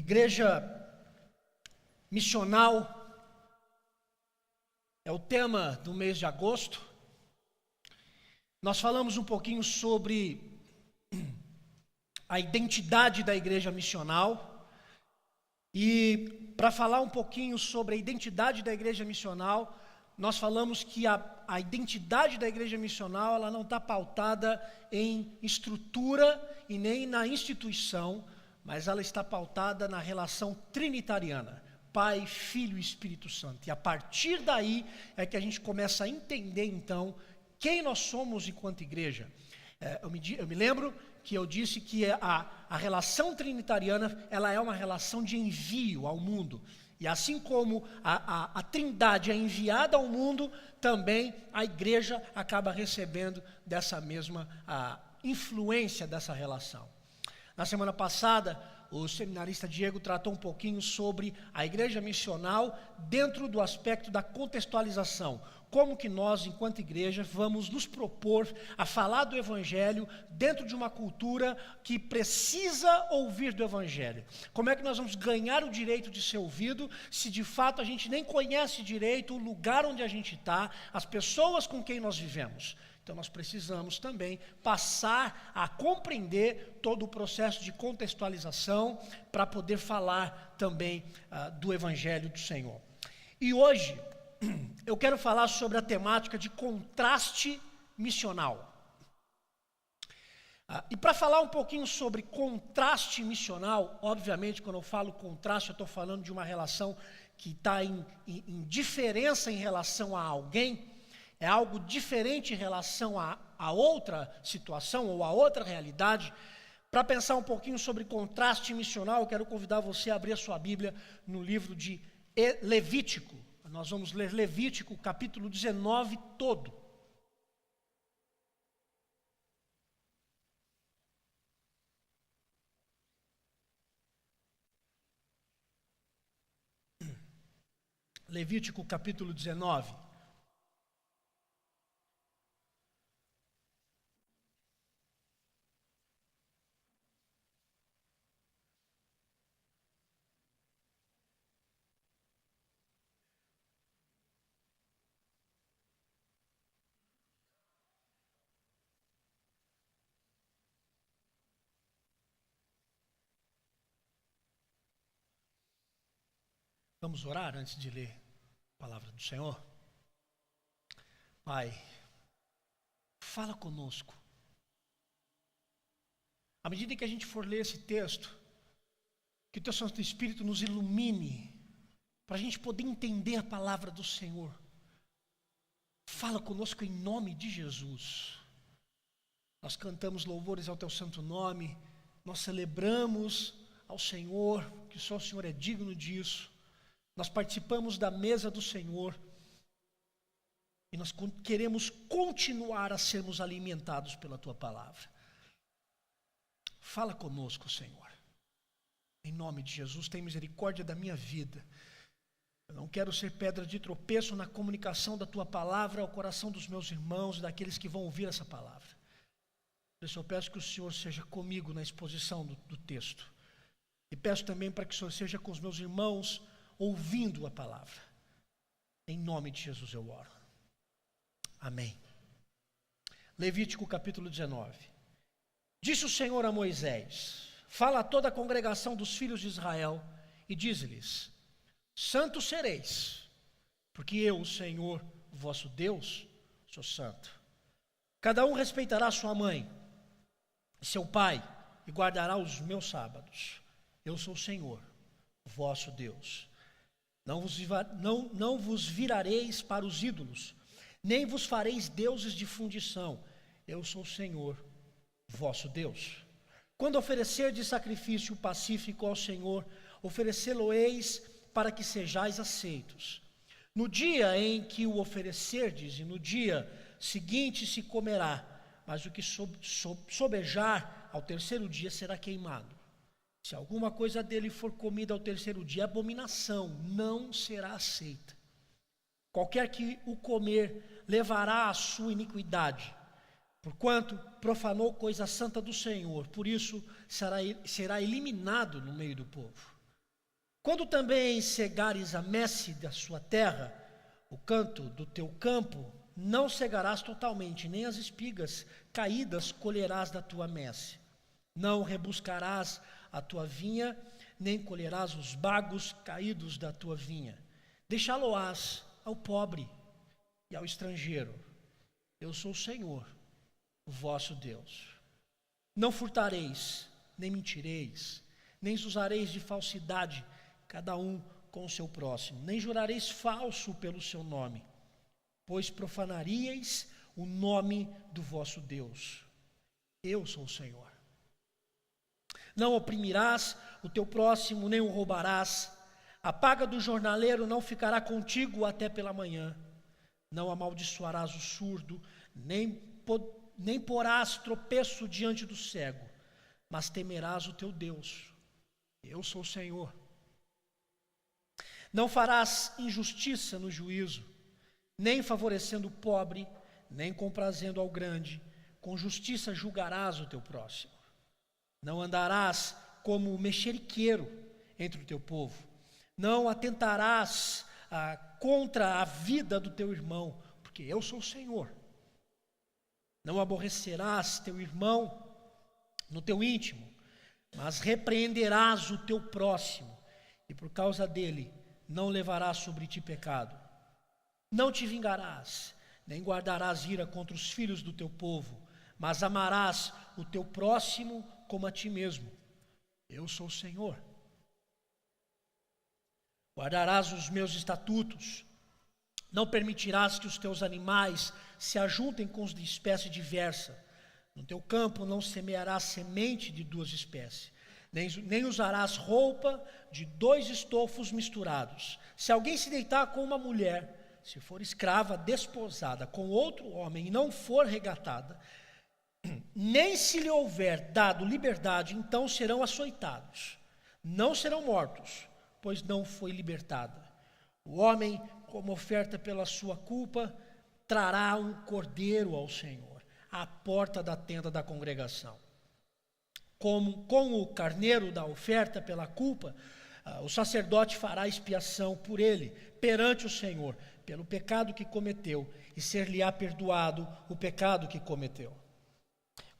Igreja missional é o tema do mês de agosto. Nós falamos um pouquinho sobre a identidade da igreja missional. E para falar um pouquinho sobre a identidade da igreja missional, nós falamos que a identidade da igreja missional, ela não está pautada em estrutura e nem na instituição, mas ela está pautada na relação trinitariana, Pai, Filho e Espírito Santo. E a partir daí é que a gente começa a entender então quem nós somos enquanto igreja. Eu me lembro que eu disse que a relação trinitariana, ela é uma relação de envio ao mundo. E assim como a Trindade é enviada ao mundo, também a igreja acaba recebendo dessa mesma influência dessa relação. Na semana passada, o seminarista Diego tratou um pouquinho sobre a igreja missional dentro do aspecto da contextualização. Como que nós, enquanto igreja, vamos nos propor a falar do Evangelho dentro de uma cultura que precisa ouvir do Evangelho. Como é que nós vamos ganhar o direito de ser ouvido se de fato a gente nem conhece direito o lugar onde a gente está, as pessoas com quem nós vivemos. Então nós precisamos também passar a compreender todo o processo de contextualização para poder falar também do Evangelho do Senhor. E hoje eu quero falar sobre a temática de contraste missional. E para falar um pouquinho sobre contraste missional, obviamente quando eu falo contraste eu estou falando de uma relação que está em diferença em relação a alguém. É algo diferente em relação a outra situação ou a outra realidade. Para pensar um pouquinho sobre contraste missional, eu quero convidar você a abrir a sua Bíblia no livro de Levítico. Nós vamos ler Levítico, capítulo 19 todo. Levítico, capítulo 19. Vamos orar antes de ler a palavra do Senhor? Pai, fala conosco. À medida que a gente for ler esse texto, que o Teu Santo Espírito nos ilumine, para a gente poder entender a palavra do Senhor. Fala conosco em nome de Jesus. Nós cantamos louvores ao Teu santo nome, nós celebramos ao Senhor, que só o Senhor é digno disso. Nós participamos da mesa do Senhor e nós queremos continuar a sermos alimentados pela Tua palavra. Fala conosco, Senhor. Em nome de Jesus, tem misericórdia da minha vida. Eu não quero ser pedra de tropeço na comunicação da Tua palavra ao coração dos meus irmãos e daqueles que vão ouvir essa palavra. Por isso eu peço que o Senhor seja comigo na exposição do texto. E peço também para que o Senhor seja com os meus irmãos ouvindo a palavra. Em nome de Jesus eu oro. Amém. Levítico capítulo 19. Disse o Senhor a Moisés: fala a toda a congregação dos filhos de Israel e dize-lhes: santos sereis, porque eu, o Senhor, vosso Deus, sou santo. Cada um respeitará sua mãe e seu pai e guardará os meus sábados. Eu sou o Senhor, vosso Deus. Não vos virareis para os ídolos, nem vos fareis deuses de fundição. Eu sou o Senhor, vosso Deus. Quando oferecerdes sacrifício pacífico ao Senhor, oferecê-lo-eis para que sejais aceitos. No dia em que o oferecerdes, e no dia seguinte se comerá, mas o que sobejar ao terceiro dia será queimado. Se alguma coisa dele for comida ao terceiro dia, abominação, não será aceita. Qualquer que o comer levará a sua iniquidade, porquanto profanou coisa santa do Senhor, por isso será eliminado no meio do povo. Quando também cegares a messe da sua terra, o canto do teu campo, não cegarás totalmente, nem as espigas caídas colherás da tua messe. Não rebuscarás a tua vinha, nem colherás os bagos caídos da tua vinha. Deixá-lo-ás ao pobre e ao estrangeiro. Eu sou o Senhor, o vosso Deus. Não furtareis, nem mentireis, nem usareis de falsidade, cada um com o seu próximo, nem jurareis falso pelo seu nome, pois profanaríeis o nome do vosso Deus. Eu sou o Senhor. Não oprimirás o teu próximo, nem o roubarás. A paga do jornaleiro não ficará contigo até pela manhã. Não amaldiçoarás o surdo, nem porás tropeço diante do cego, mas temerás o teu Deus. Eu sou o Senhor. Não farás injustiça no juízo, nem favorecendo o pobre, nem comprazendo ao grande. Com justiça julgarás o teu próximo. Não andarás como mexeriqueiro entre o teu povo. Não atentarás contra a vida do teu irmão, porque eu sou o Senhor. Não aborrecerás teu irmão no teu íntimo, mas repreenderás o teu próximo, e por causa dele não levarás sobre ti pecado. Não te vingarás, nem guardarás ira contra os filhos do teu povo, mas amarás o teu próximo como a ti mesmo. Eu sou o Senhor. Guardarás os meus estatutos. Não permitirás que os teus animais se ajuntem com os de espécie diversa. No teu campo não semearás semente de duas espécies, nem usarás roupa de dois estofos misturados. Se alguém se deitar com uma mulher, se for escrava desposada com outro homem e não for regatada, nem se lhe houver dado liberdade, então serão açoitados. Não serão mortos, pois não foi libertada. O homem, como oferta pela sua culpa, trará um cordeiro ao Senhor, à porta da tenda da congregação. Com o carneiro da oferta pela culpa, o sacerdote fará expiação por ele, perante o Senhor, pelo pecado que cometeu, e ser-lhe-á perdoado o pecado que cometeu.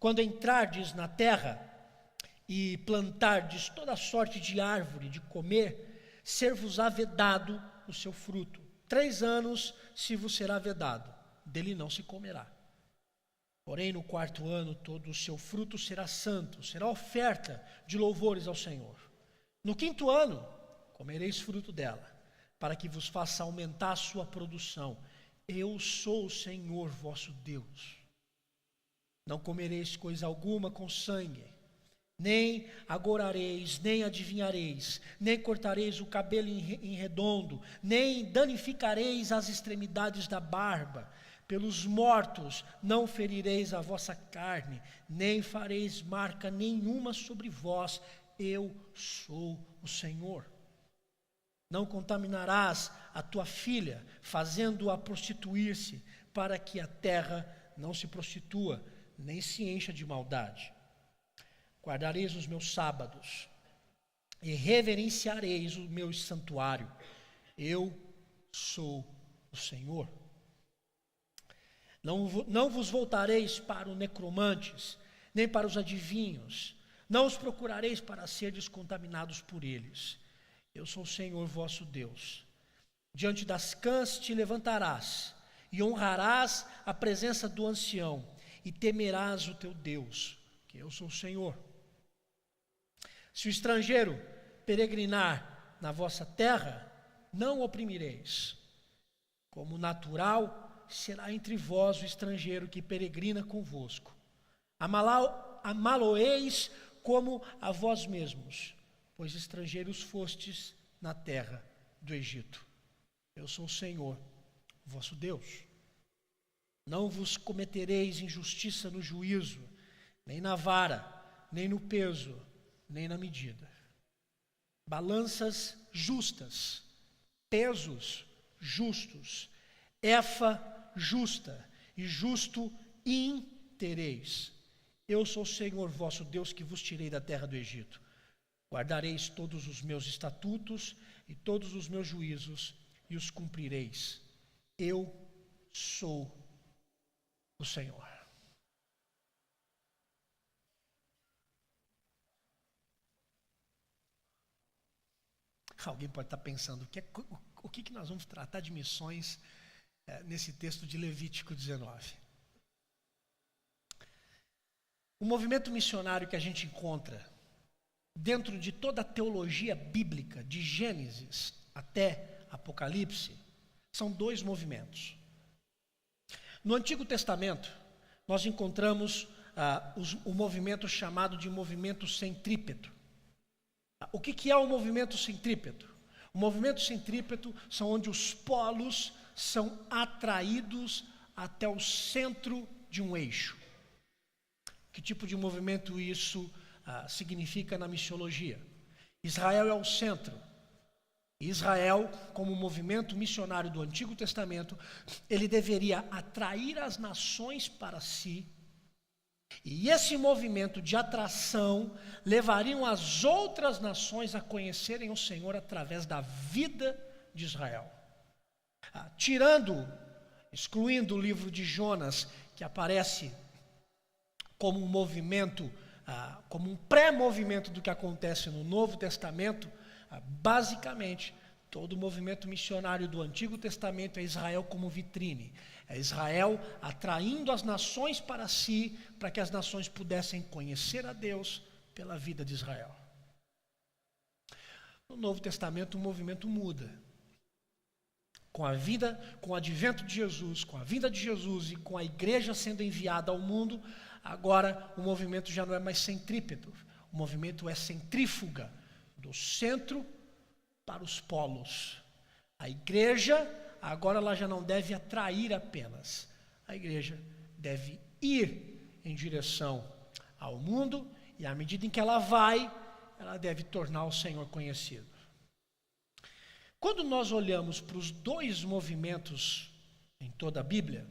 Quando entrardes na terra e plantardes toda sorte de árvore de comer, ser-vos-á vedado o seu fruto. 3 anos se vos será vedado, dele não se comerá. Porém, no 4º ano, todo o seu fruto será santo, será oferta de louvores ao Senhor. No 5º ano, comereis fruto dela, para que vos faça aumentar a sua produção. Eu sou o Senhor vosso Deus. Não comereis coisa alguma com sangue, nem agorareis, nem adivinhareis, nem cortareis o cabelo em redondo, nem danificareis as extremidades da barba. Pelos mortos não ferireis a vossa carne, nem fareis marca nenhuma sobre vós. Eu sou o Senhor. Não contaminarás a tua filha, fazendo-a prostituir-se, para que a terra não se prostitua, nem se encha de maldade. Guardareis os meus sábados, e reverenciareis o meu santuário. Eu sou o Senhor. Não vos voltareis para os necromantes, nem para os adivinhos. Não os procurareis para serdes contaminados por eles. Eu sou o Senhor vosso Deus. Diante das cãs te levantarás, e honrarás a presença do ancião, e temerás o teu Deus, que eu sou o Senhor. Se o estrangeiro peregrinar na vossa terra, não o oprimireis. Como natural será entre vós o estrangeiro que peregrina convosco. Amá-lo-eis como a vós mesmos, pois estrangeiros fostes na terra do Egito. Eu sou o Senhor, vosso Deus. Não vos cometereis injustiça no juízo, nem na vara, nem no peso, nem na medida. Balanças justas, pesos justos, efa justa e justo tereis. Eu sou o Senhor vosso Deus, que vos tirei da terra do Egito. Guardareis todos os meus estatutos e todos os meus juízos e os cumprireis. Eu sou o Senhor. Alguém pode estar pensando, o que nós vamos tratar de missões nesse texto de Levítico 19? O movimento missionário que a gente encontra dentro de toda a teologia bíblica, de Gênesis até Apocalipse, são dois movimentos. No Antigo Testamento, nós encontramos o movimento chamado de movimento centrípeto. O que é o movimento centrípeto? O movimento centrípeto são onde os polos são atraídos até o centro de um eixo. Que tipo de movimento isso significa na missiologia? Israel é o centro. Israel, como movimento missionário do Antigo Testamento, ele deveria atrair as nações para si, e esse movimento de atração levariam as outras nações a conhecerem o Senhor através da vida de Israel. Excluindo o livro de Jonas, que aparece como um movimento, como um pré-movimento do que acontece no Novo Testamento, basicamente, todo o movimento missionário do Antigo Testamento é Israel como vitrine. É Israel atraindo as nações para si, para que as nações pudessem conhecer a Deus pela vida de Israel. No Novo Testamento o movimento muda. Com o advento de Jesus, com a vinda de Jesus e com a igreja sendo enviada ao mundo, agora o movimento já não é mais centrípeto, o movimento é centrífuga, do centro para os polos. A igreja, agora ela já não deve atrair apenas, a igreja deve ir em direção ao mundo, e à medida em que ela vai, ela deve tornar o Senhor conhecido. Quando nós olhamos para os dois movimentos em toda a Bíblia,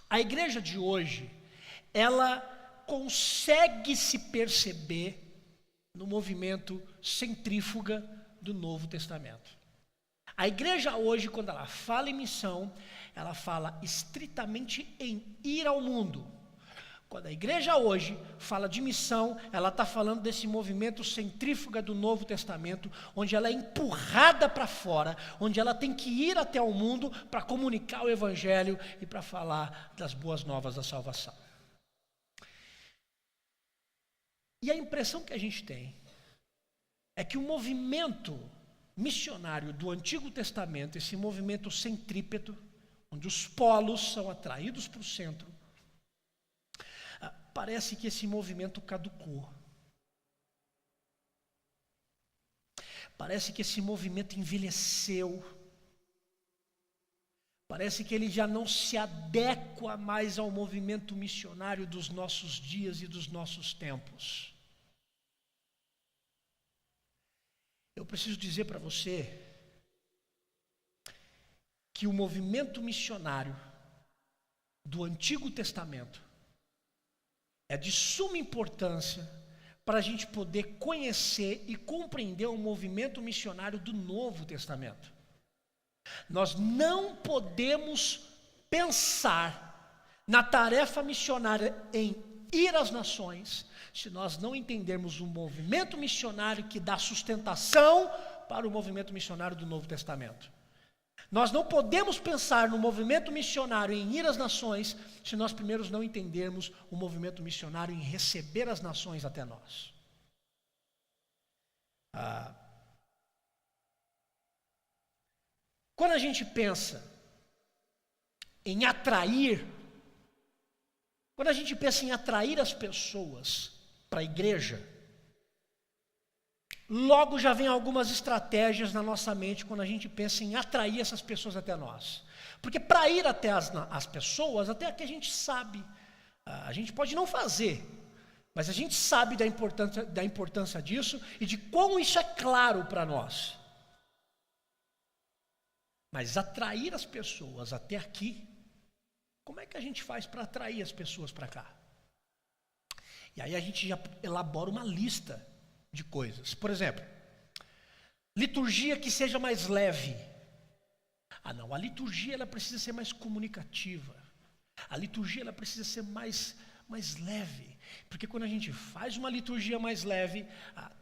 a igreja de hoje, ela consegue se perceber no movimento centrífuga do Novo Testamento. A igreja hoje, quando ela fala em missão, ela fala estritamente em ir ao mundo. Quando a igreja hoje fala de missão, ela está falando desse movimento centrífuga do Novo Testamento, onde ela é empurrada para fora, onde ela tem que ir até o mundo para comunicar o Evangelho e para falar das boas novas da salvação. E a impressão que a gente tem é que o movimento missionário do Antigo Testamento, esse movimento centrípeto, onde os polos são atraídos para o centro, parece que esse movimento caducou. Parece que esse movimento envelheceu. Parece que ele já não se adequa mais ao movimento missionário dos nossos dias e dos nossos tempos. Eu preciso dizer para você que o movimento missionário do Antigo Testamento é de suma importância para a gente poder conhecer e compreender o movimento missionário do Novo Testamento. Nós não podemos pensar na tarefa missionária em ir às nações se nós não entendermos o movimento missionário que dá sustentação para o movimento missionário do Novo Testamento. Nós não podemos pensar no movimento missionário em ir às nações se nós primeiro não entendermos o movimento missionário em receber as nações até nós. Quando a gente pensa em atrair, quando a gente pensa em atrair as pessoas para a igreja, logo já vem algumas estratégias na nossa mente quando a gente pensa em atrair essas pessoas até nós. Porque para ir até as pessoas, até aqui a gente sabe, a gente pode não fazer, mas a gente sabe da importância disso e de como isso é claro para nós. Mas atrair as pessoas até aqui, como é que a gente faz para atrair as pessoas para cá? E aí a gente já elabora uma lista de coisas. Por exemplo, liturgia que seja mais leve. Não, a liturgia ela precisa ser mais comunicativa. A liturgia ela precisa ser mais leve. Porque quando a gente faz uma liturgia mais leve,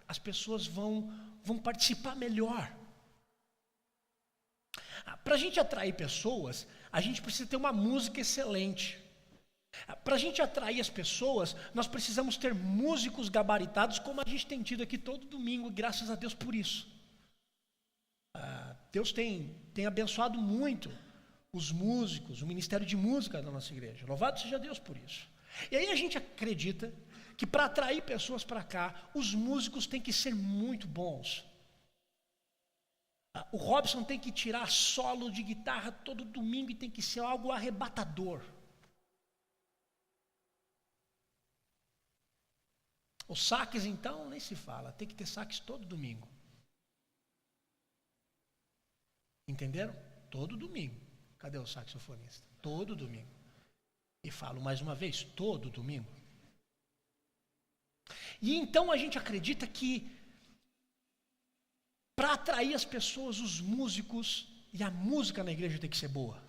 as pessoas vão participar melhor. Para a gente atrair pessoas, a gente precisa ter uma música excelente. Para a gente atrair as pessoas, nós precisamos ter músicos gabaritados, como a gente tem tido aqui todo domingo, e graças a Deus por isso. Deus tem abençoado muito os músicos, o ministério de música da nossa igreja. Louvado seja Deus por isso. E aí a gente acredita que para atrair pessoas para cá, os músicos têm que ser muito bons. O Robson tem que tirar solo de guitarra todo domingo e tem que ser algo arrebatador. Os saques, então, nem se fala. Tem que ter saques todo domingo. Entenderam? Todo domingo. Cadê o saxofonista? Todo domingo. E falo mais uma vez, todo domingo. E então a gente acredita que para atrair as pessoas, os músicos e a música na igreja tem que ser boa.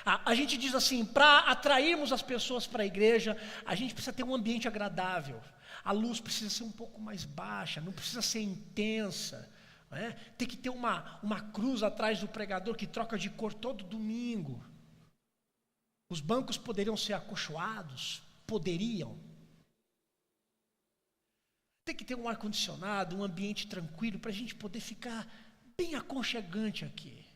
A gente diz assim, para atrairmos as pessoas para a igreja, a gente precisa ter um ambiente agradável. A luz precisa ser um pouco mais baixa, não precisa ser intensa. Tem que ter uma cruz atrás do pregador que troca de cor todo domingo. Os bancos poderiam ser acolchoados, poderiam. Tem que ter um ar-condicionado, um ambiente tranquilo para a gente poder ficar bem aconchegante aqui.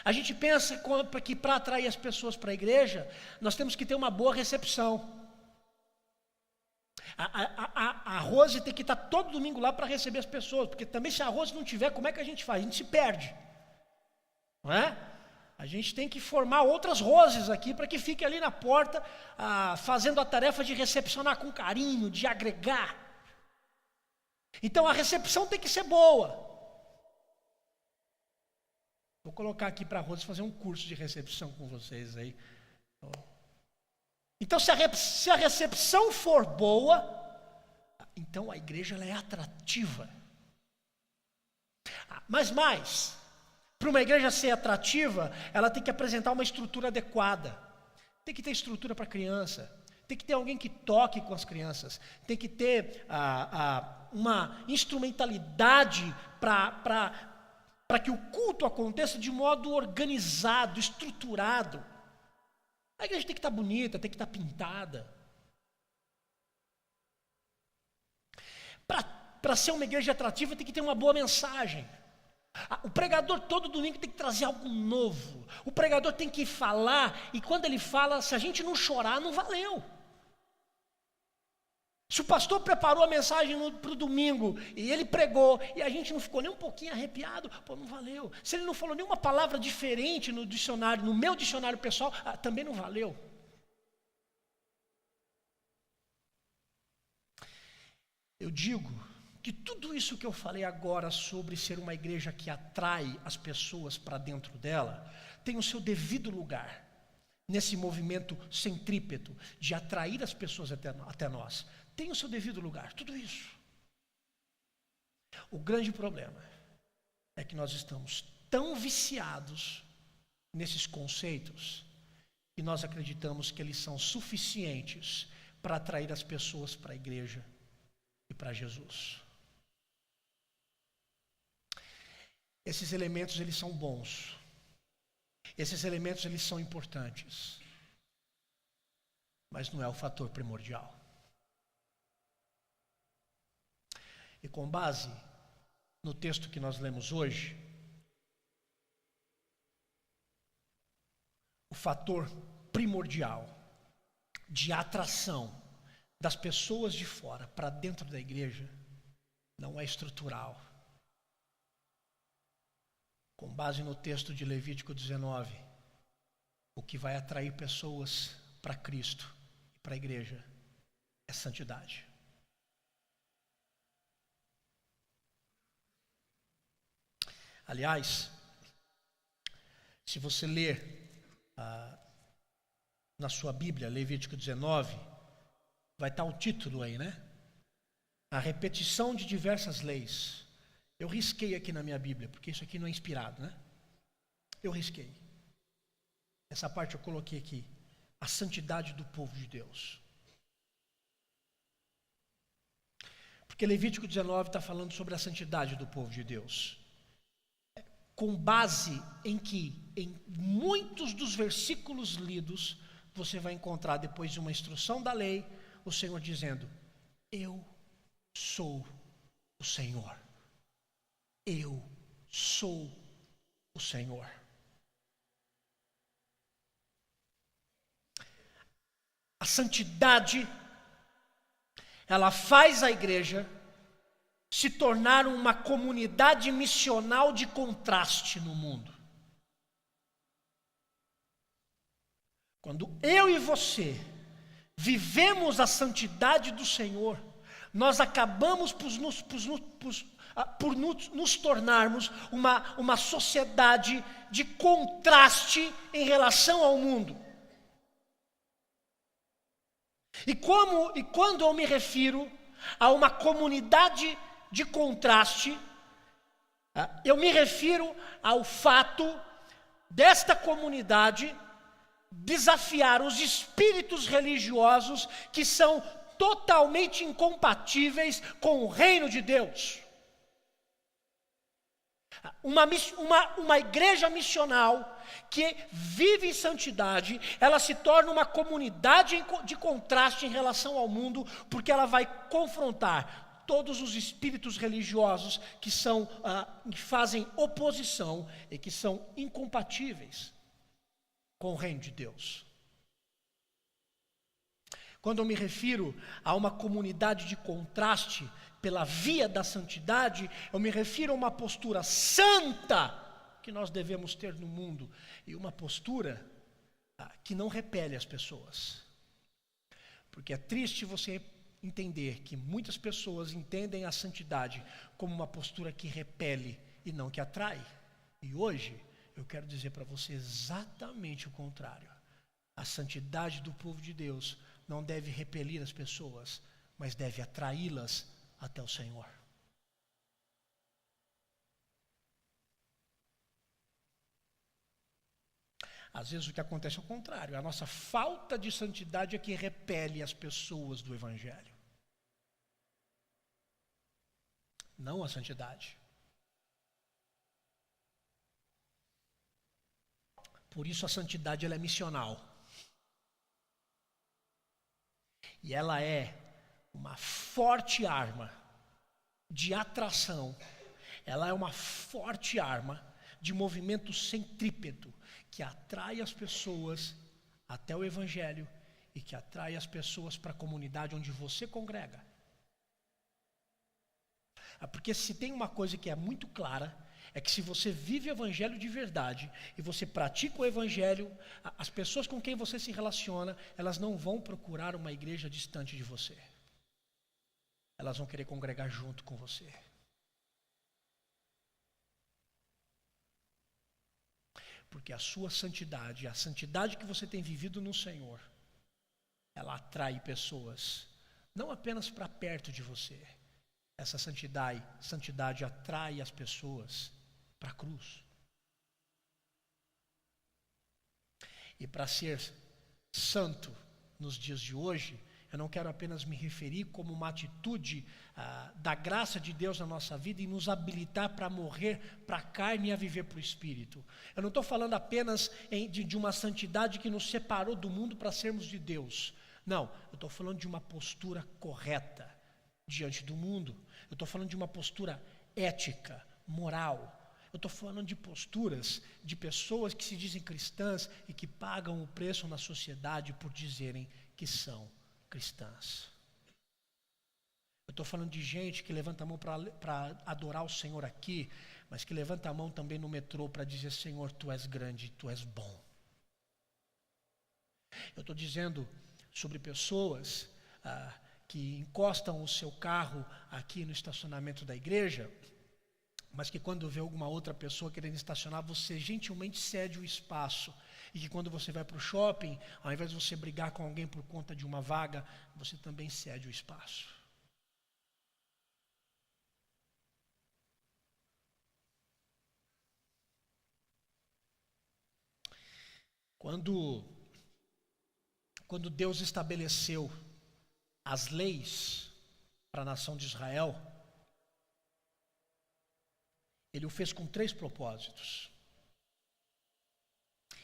A gente pensa que para atrair as pessoas para a igreja, nós temos que ter uma boa recepção. A Rose tem que estar todo domingo lá para receber as pessoas, porque também se a Rose não tiver, como é que a gente faz? A gente se perde. Não é? A gente tem que formar outras Roses aqui para que fique ali na porta, fazendo a tarefa de recepcionar com carinho, de agregar. Então a recepção tem que ser boa. Vou colocar aqui para a Rose fazer um curso de recepção com vocês aí. Então se a recepção for boa, então a igreja ela é atrativa. Mas mais, para uma igreja ser atrativa, ela tem que apresentar uma estrutura adequada. Tem que ter estrutura para criança, tem que ter alguém que toque com as crianças, tem que ter uma instrumentalidade para que o culto aconteça de modo organizado, estruturado. A igreja tem que estar bonita, tem que estar pintada. Para ser uma igreja atrativa tem que ter uma boa mensagem. O pregador todo domingo tem que trazer algo novo. O pregador tem que falar, e quando ele fala, se a gente não chorar, não valeu. Se o pastor preparou a mensagem para o domingo, e ele pregou, e a gente não ficou nem um pouquinho arrepiado, não valeu. Se ele não falou nenhuma palavra diferente no dicionário, no meu dicionário pessoal, também não valeu. Eu digo que tudo isso que eu falei agora sobre ser uma igreja que atrai as pessoas para dentro dela, tem o seu devido lugar nesse movimento centrípeto de atrair as pessoas até nós. Tem o seu devido lugar, tudo isso. O grande problema é que nós estamos tão viciados nesses conceitos que nós acreditamos que eles são suficientes para atrair as pessoas para a igreja e para Jesus. Esses elementos eles são bons. Esses elementos eles são importantes. Mas não é o fator primordial. E com base no texto que nós lemos hoje, o fator primordial de atração das pessoas de fora para dentro da igreja não é estrutural. Com base no texto de Levítico 19, o que vai atrair pessoas para Cristo e para a igreja é santidade. Aliás, se você ler na sua Bíblia, Levítico 19, Vai estar o título aí, né? A repetição de diversas leis. Eu risquei aqui na minha Bíblia, porque isso aqui não é inspirado, né? Eu risquei. Essa parte eu coloquei aqui. A santidade do povo de Deus. Porque Levítico 19 está falando sobre a santidade do povo de Deus. Com base em que, em muitos dos versículos lidos, você vai encontrar, depois de uma instrução da lei, o Senhor dizendo: eu sou o Senhor. Eu sou o Senhor. A santidade, ela faz a igreja se tornar uma comunidade missional de contraste no mundo. Quando eu e você vivemos a santidade do Senhor, nós acabamos por nos tornarmos uma sociedade de contraste em relação ao mundo. E quando eu me refiro a uma comunidade de contraste, eu me refiro ao fato desta comunidade desafiar os espíritos religiosos que são totalmente incompatíveis com o reino de Deus. Uma igreja missional que vive em santidade, ela se torna uma comunidade de contraste em relação ao mundo, porque ela vai confrontar todos os espíritos religiosos que fazem oposição e que são incompatíveis com o reino de Deus. Quando eu me refiro a uma comunidade de contraste pela via da santidade, eu me refiro a uma postura santa que nós devemos ter no mundo, e uma postura que não repele as pessoas. Porque é triste você entender que muitas pessoas entendem a santidade como uma postura que repele e não que atrai. E hoje eu quero dizer para você exatamente o contrário. A santidade do povo de Deus não deve repelir as pessoas, mas deve atraí-las até o Senhor. Às vezes o que acontece é o contrário. A nossa falta de santidade é que repele as pessoas do Evangelho. Não a santidade. Por isso a santidade ela é missional. E ela é uma forte arma de atração. Ela é uma forte arma de movimento centrípeto que atrai as pessoas até o Evangelho e que atrai as pessoas para a comunidade onde você congrega. Porque se tem uma coisa que é muito clara, é que se você vive o Evangelho de verdade e você pratica o Evangelho, as pessoas com quem você se relaciona, elas não vão procurar uma igreja distante de você. Elas vão querer congregar junto com você. Porque a sua santidade, a santidade que você tem vivido no Senhor, ela atrai pessoas, não apenas para perto de você. Essa santidade atrai as pessoas para a cruz. E para ser santo nos dias de hoje, eu não quero apenas me referir como uma atitude da graça de Deus na nossa vida e nos habilitar para morrer para a carne e a viver para o Espírito. Eu não estou falando apenas de uma santidade que nos separou do mundo para sermos de Deus. Não, eu estou falando de uma postura correta diante do mundo. Eu estou falando de uma postura ética, moral. Eu estou falando de posturas de pessoas que se dizem cristãs e que pagam o preço na sociedade por dizerem que são cristãs. Eu estou falando de gente que levanta a mão para adorar o Senhor aqui, mas que levanta a mão também no metrô para dizer: Senhor, Tu és grande, Tu és bom. Eu estou dizendo sobre pessoas que encostam o seu carro aqui no estacionamento da igreja, mas que quando vê alguma outra pessoa querendo estacionar, você gentilmente cede o espaço. E que quando você vai para o shopping, ao invés de você brigar com alguém por conta de uma vaga, você também cede o espaço. Quando Deus estabeleceu as leis para a nação de Israel, Ele o fez com 3 propósitos.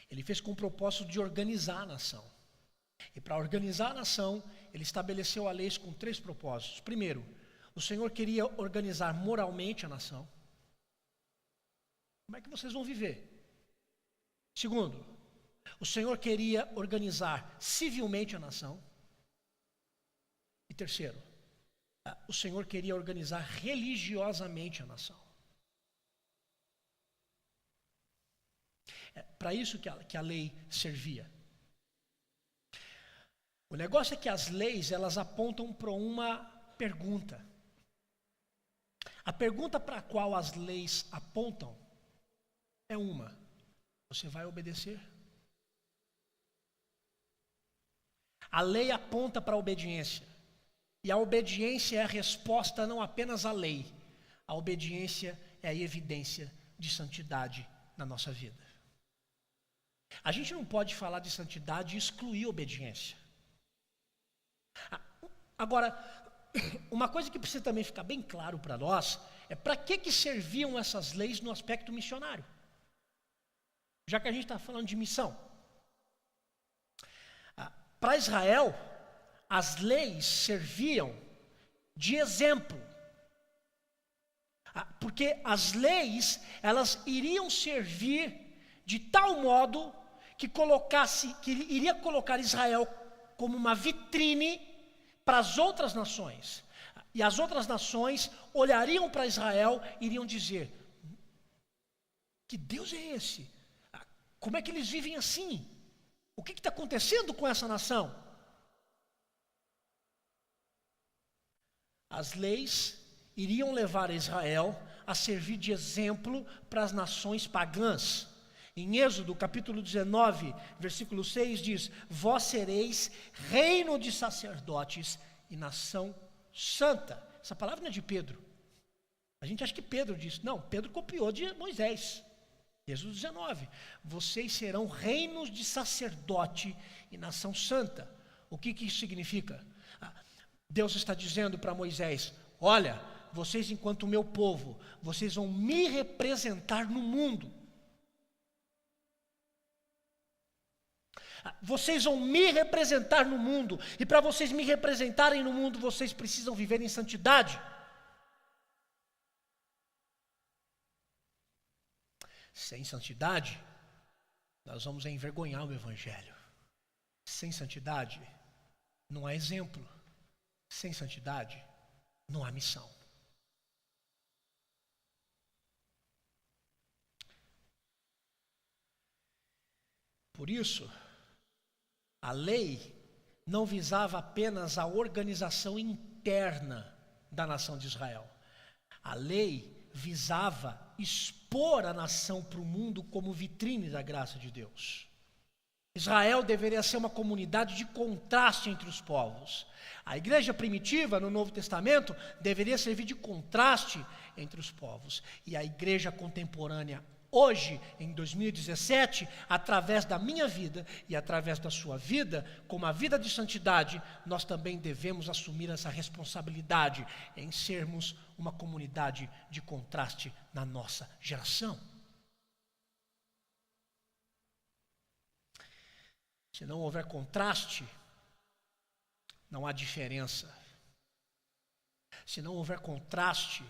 Ele fez com o propósito de organizar a nação. E para organizar a nação, Ele estabeleceu a lei com 3 propósitos. Primeiro, o Senhor queria organizar moralmente a nação. Como é que vocês vão viver? Segundo, o Senhor queria organizar civilmente a nação. E terceiro, o Senhor queria organizar religiosamente a nação. É para isso que a lei servia. O negócio é que as leis, elas apontam para uma pergunta. A pergunta para a qual as leis apontam é uma: você vai obedecer? A lei aponta para a obediência. E a obediência é a resposta não apenas à lei. A obediência é a evidência de santidade na nossa vida. A gente não pode falar de santidade e excluir a obediência. Agora, uma coisa que precisa também ficar bem claro para nós é para que serviam essas leis no aspecto missionário. Já que a gente está falando de missão. Para Israel, as leis serviam de exemplo. Porque as leis, elas iriam servir de tal modo que iria colocar Israel como uma vitrine para as outras nações. E as outras nações olhariam para Israel e iriam dizer: que Deus é esse? Como é que eles vivem assim? O que está acontecendo com essa nação? As leis iriam levar Israel a servir de exemplo para as nações pagãs. Em Êxodo, capítulo 19, versículo 6 diz: vós sereis reino de sacerdotes e nação santa. Essa palavra não é de Pedro. A gente acha que Pedro disse. Não, Pedro copiou de Moisés. Êxodo 19, vocês serão reinos de sacerdote e nação santa. O que isso significa? Deus está dizendo para Moisés: olha, vocês enquanto meu povo, vocês vão me representar no mundo. Vocês vão me representar no mundo. E para vocês me representarem no mundo, vocês precisam viver em santidade. Sem santidade, nós vamos envergonhar o Evangelho. Sem santidade, não há exemplo. Sem santidade, não há missão. Por isso, a lei não visava apenas a organização interna da nação de Israel. A lei visava expor a nação para o mundo como vitrine da graça de Deus. Israel deveria ser uma comunidade de contraste entre os povos. A igreja primitiva, no Novo Testamento, deveria servir de contraste entre os povos. E a igreja contemporânea, hoje, em 2017, através da minha vida e através da sua vida, como a vida de santidade, nós também devemos assumir essa responsabilidade em sermos uma comunidade de contraste na nossa geração. Se não houver contraste, não há diferença. Se não houver contraste,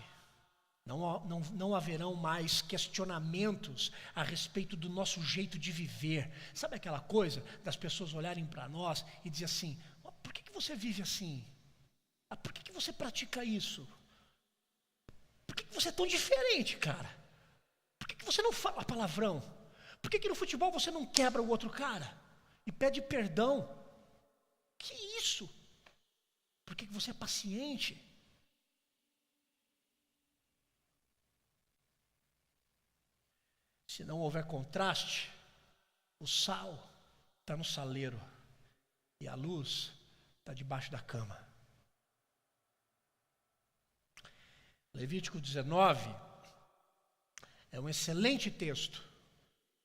não haverão mais questionamentos a respeito do nosso jeito de viver. Sabe aquela coisa das pessoas olharem para nós e dizer assim: por que você vive assim? Por que você pratica isso? Por que você é tão diferente, cara? Por que você não fala palavrão? Por que no futebol você não quebra o outro cara e pede perdão? Que isso? Por que você é paciente? Se não houver contraste, o sal está no saleiro e a luz está debaixo da cama. Levítico 19 é um excelente texto,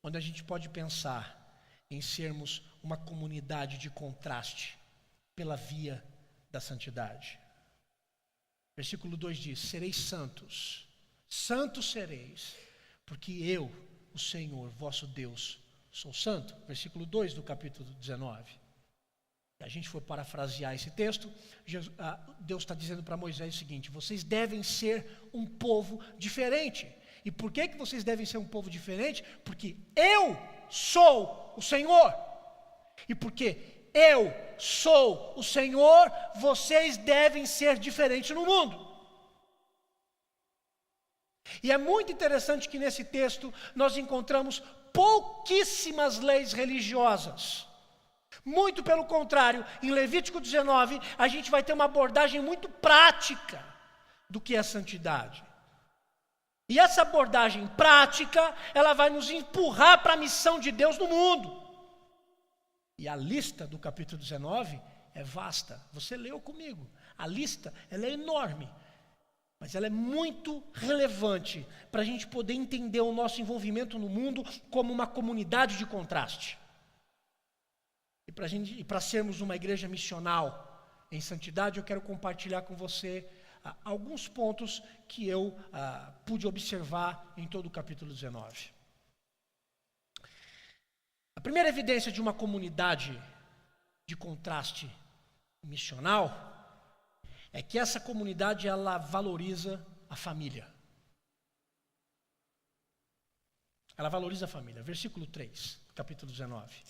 onde a gente pode pensar em sermos uma comunidade de contraste pela via da santidade. Versículo 2 diz: sereis santos, santos sereis, porque eu, o Senhor, vosso Deus, sou santo. Versículo 2 do capítulo 19. Se a gente for parafrasear esse texto, Deus está dizendo para Moisés o seguinte: vocês devem ser um povo diferente. E por que vocês devem ser um povo diferente? Porque eu sou o Senhor. E porque eu sou o Senhor, vocês devem ser diferentes no mundo. E é muito interessante que nesse texto nós encontramos pouquíssimas leis religiosas. Muito pelo contrário, em Levítico 19, a gente vai ter uma abordagem muito prática do que é santidade. E essa abordagem prática, ela vai nos empurrar para a missão de Deus no mundo. E a lista do capítulo 19 é vasta. Você leu comigo. A lista, ela é enorme. Mas ela é muito relevante para a gente poder entender o nosso envolvimento no mundo como uma comunidade de contraste. E para sermos uma igreja missional em santidade, eu quero compartilhar com você alguns pontos que eu pude observar em todo o capítulo 19. A primeira evidência de uma comunidade de contraste missional é que essa comunidade, ela valoriza a família. Ela valoriza a família. Versículo 3, capítulo 19.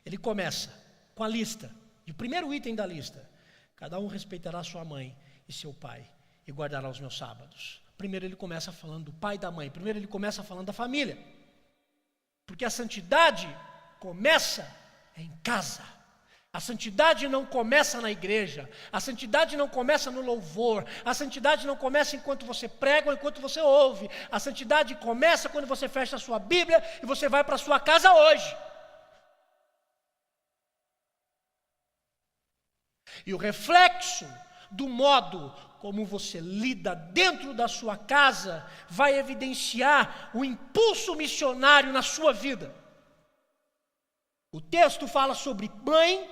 Ele começa com a lista, e o primeiro item da lista: cada um respeitará sua mãe e seu pai, e guardará os meus sábados. Primeiro ele começa falando do pai e da mãe. Primeiro ele começa falando da família. Porque a santidade começa em casa. A santidade não começa na igreja. A santidade não começa no louvor. A santidade não começa enquanto você prega ou enquanto você ouve. A santidade começa quando você fecha a sua Bíblia e você vai para a sua casa hoje. E o reflexo do modo como você lida dentro da sua casa vai evidenciar o impulso missionário na sua vida. O texto fala sobre mãe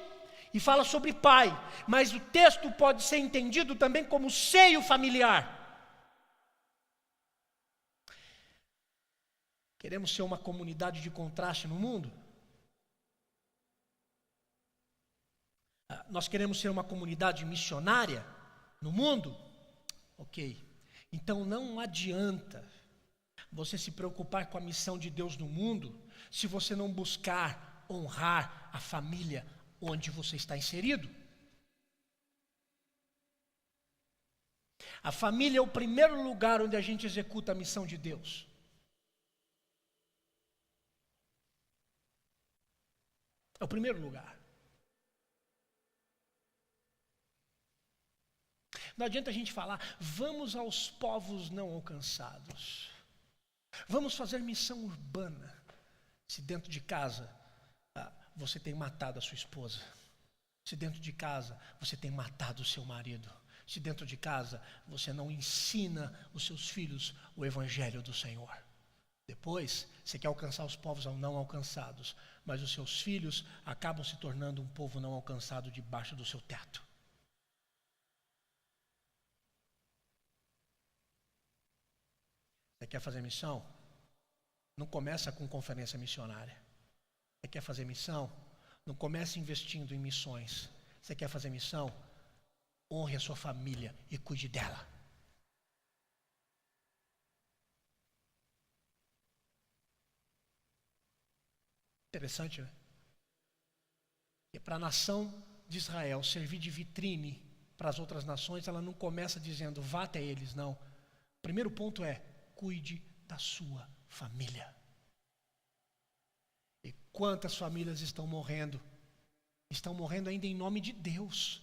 e fala sobre pai, mas o texto pode ser entendido também como seio familiar. Queremos ser uma comunidade de contraste no mundo? Nós queremos ser uma comunidade missionária no mundo? Ok. Então não adianta você se preocupar com a missão de Deus no mundo se você não buscar honrar a família onde você está inserido. A família é o primeiro lugar onde a gente executa a missão de Deus. É o primeiro lugar. Não adianta a gente falar: vamos aos povos não alcançados. Vamos fazer missão urbana. Se dentro de casa você tem matado a sua esposa. Se dentro de casa você tem matado o seu marido. Se dentro de casa você não ensina os seus filhos o evangelho do Senhor. Depois você quer alcançar os povos não alcançados, mas os seus filhos acabam se tornando um povo não alcançado debaixo do seu teto. Você quer fazer missão? Não começa com conferência missionária. Você quer fazer missão? Não comece investindo em missões. Você quer fazer missão? Honre a sua família e cuide dela. Interessante, né? E para a nação de Israel servir de vitrine para as outras nações, ela não começa dizendo: vá até eles, não. O primeiro ponto é: cuide da sua família. E quantas famílias estão morrendo? Estão morrendo ainda em nome de Deus.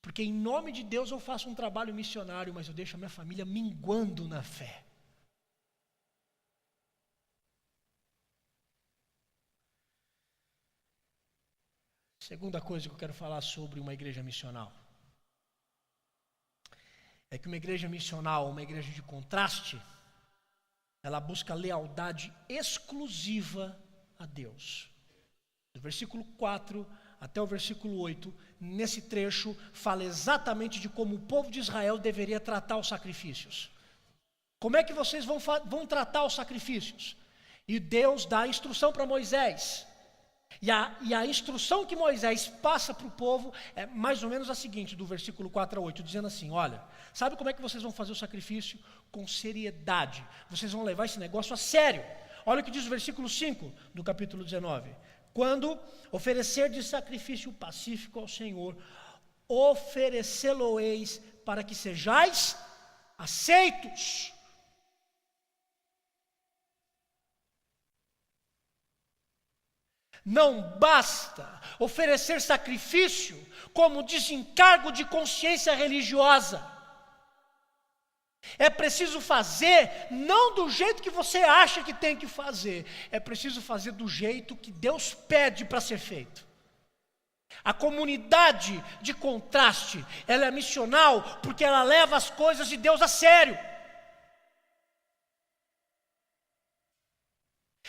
Porque em nome de Deus eu faço um trabalho missionário, mas eu deixo a minha família minguando na fé. Segunda coisa que eu quero falar sobre uma igreja missional é que uma igreja missional, uma igreja de contraste, ela busca lealdade exclusiva a Deus. Do versículo 4 até o versículo 8, nesse trecho, fala exatamente de como o povo de Israel deveria tratar os sacrifícios. Como é que vocês vão tratar os sacrifícios? E Deus dá a instrução para Moisés. E a instrução que Moisés passa para o povo é mais ou menos a seguinte, do versículo 4 a 8, dizendo assim: olha, sabe como é que vocês vão fazer o sacrifício? Com seriedade. Vocês vão levar esse negócio a sério. Olha o que diz o versículo 5 do capítulo 19. Quando oferecer de sacrifício pacífico ao Senhor, oferecê-lo-eis para que sejais aceitos. Não basta oferecer sacrifício como desencargo de consciência religiosa. É preciso fazer não do jeito que você acha que tem que fazer. É preciso fazer do jeito que Deus pede para ser feito. A comunidade de contraste, ela é missional porque ela leva as coisas de Deus a sério.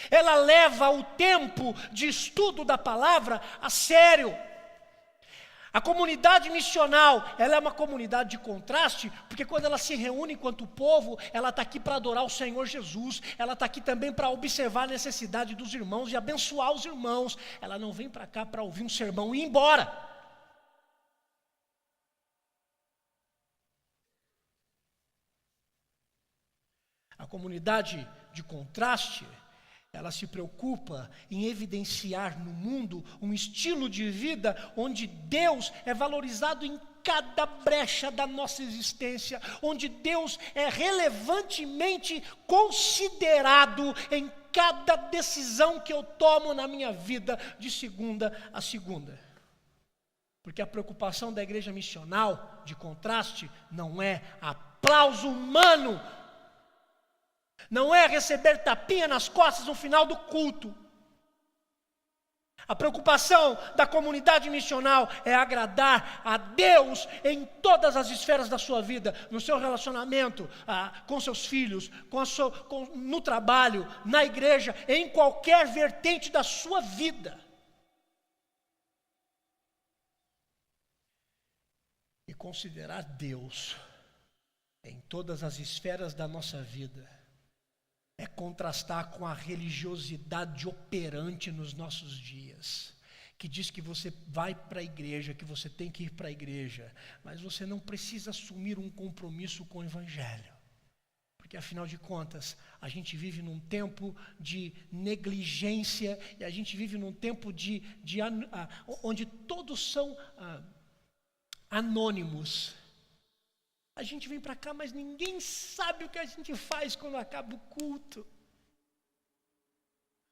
Ela leva o tempo de estudo da palavra a sério. A comunidade missional, ela é uma comunidade de contraste, porque quando ela se reúne enquanto povo, ela está aqui para adorar o Senhor Jesus, ela está aqui também para observar a necessidade dos irmãos e abençoar os irmãos. Ela não vem para cá para ouvir um sermão e ir embora. A comunidade de contraste, ela se preocupa em evidenciar no mundo um estilo de vida onde Deus é valorizado em cada brecha da nossa existência, onde Deus é relevantemente considerado em cada decisão que eu tomo na minha vida de segunda a segunda. Porque a preocupação da igreja missional, de contraste, não é aplauso humano, não é receber tapinha nas costas no final do culto. A preocupação da comunidade missional é agradar a Deus em todas as esferas da sua vida, no seu relacionamento com seus filhos, no trabalho, na igreja, em qualquer vertente da sua vida. E considerar Deus em todas as esferas da nossa vida é contrastar com a religiosidade operante nos nossos dias, que diz que você vai para a igreja, que você tem que ir para a igreja, mas você não precisa assumir um compromisso com o evangelho, porque afinal de contas, a gente vive num tempo de negligência, e a gente vive num tempo onde todos são anônimos. A gente vem para cá, mas ninguém sabe o que a gente faz quando acaba o culto.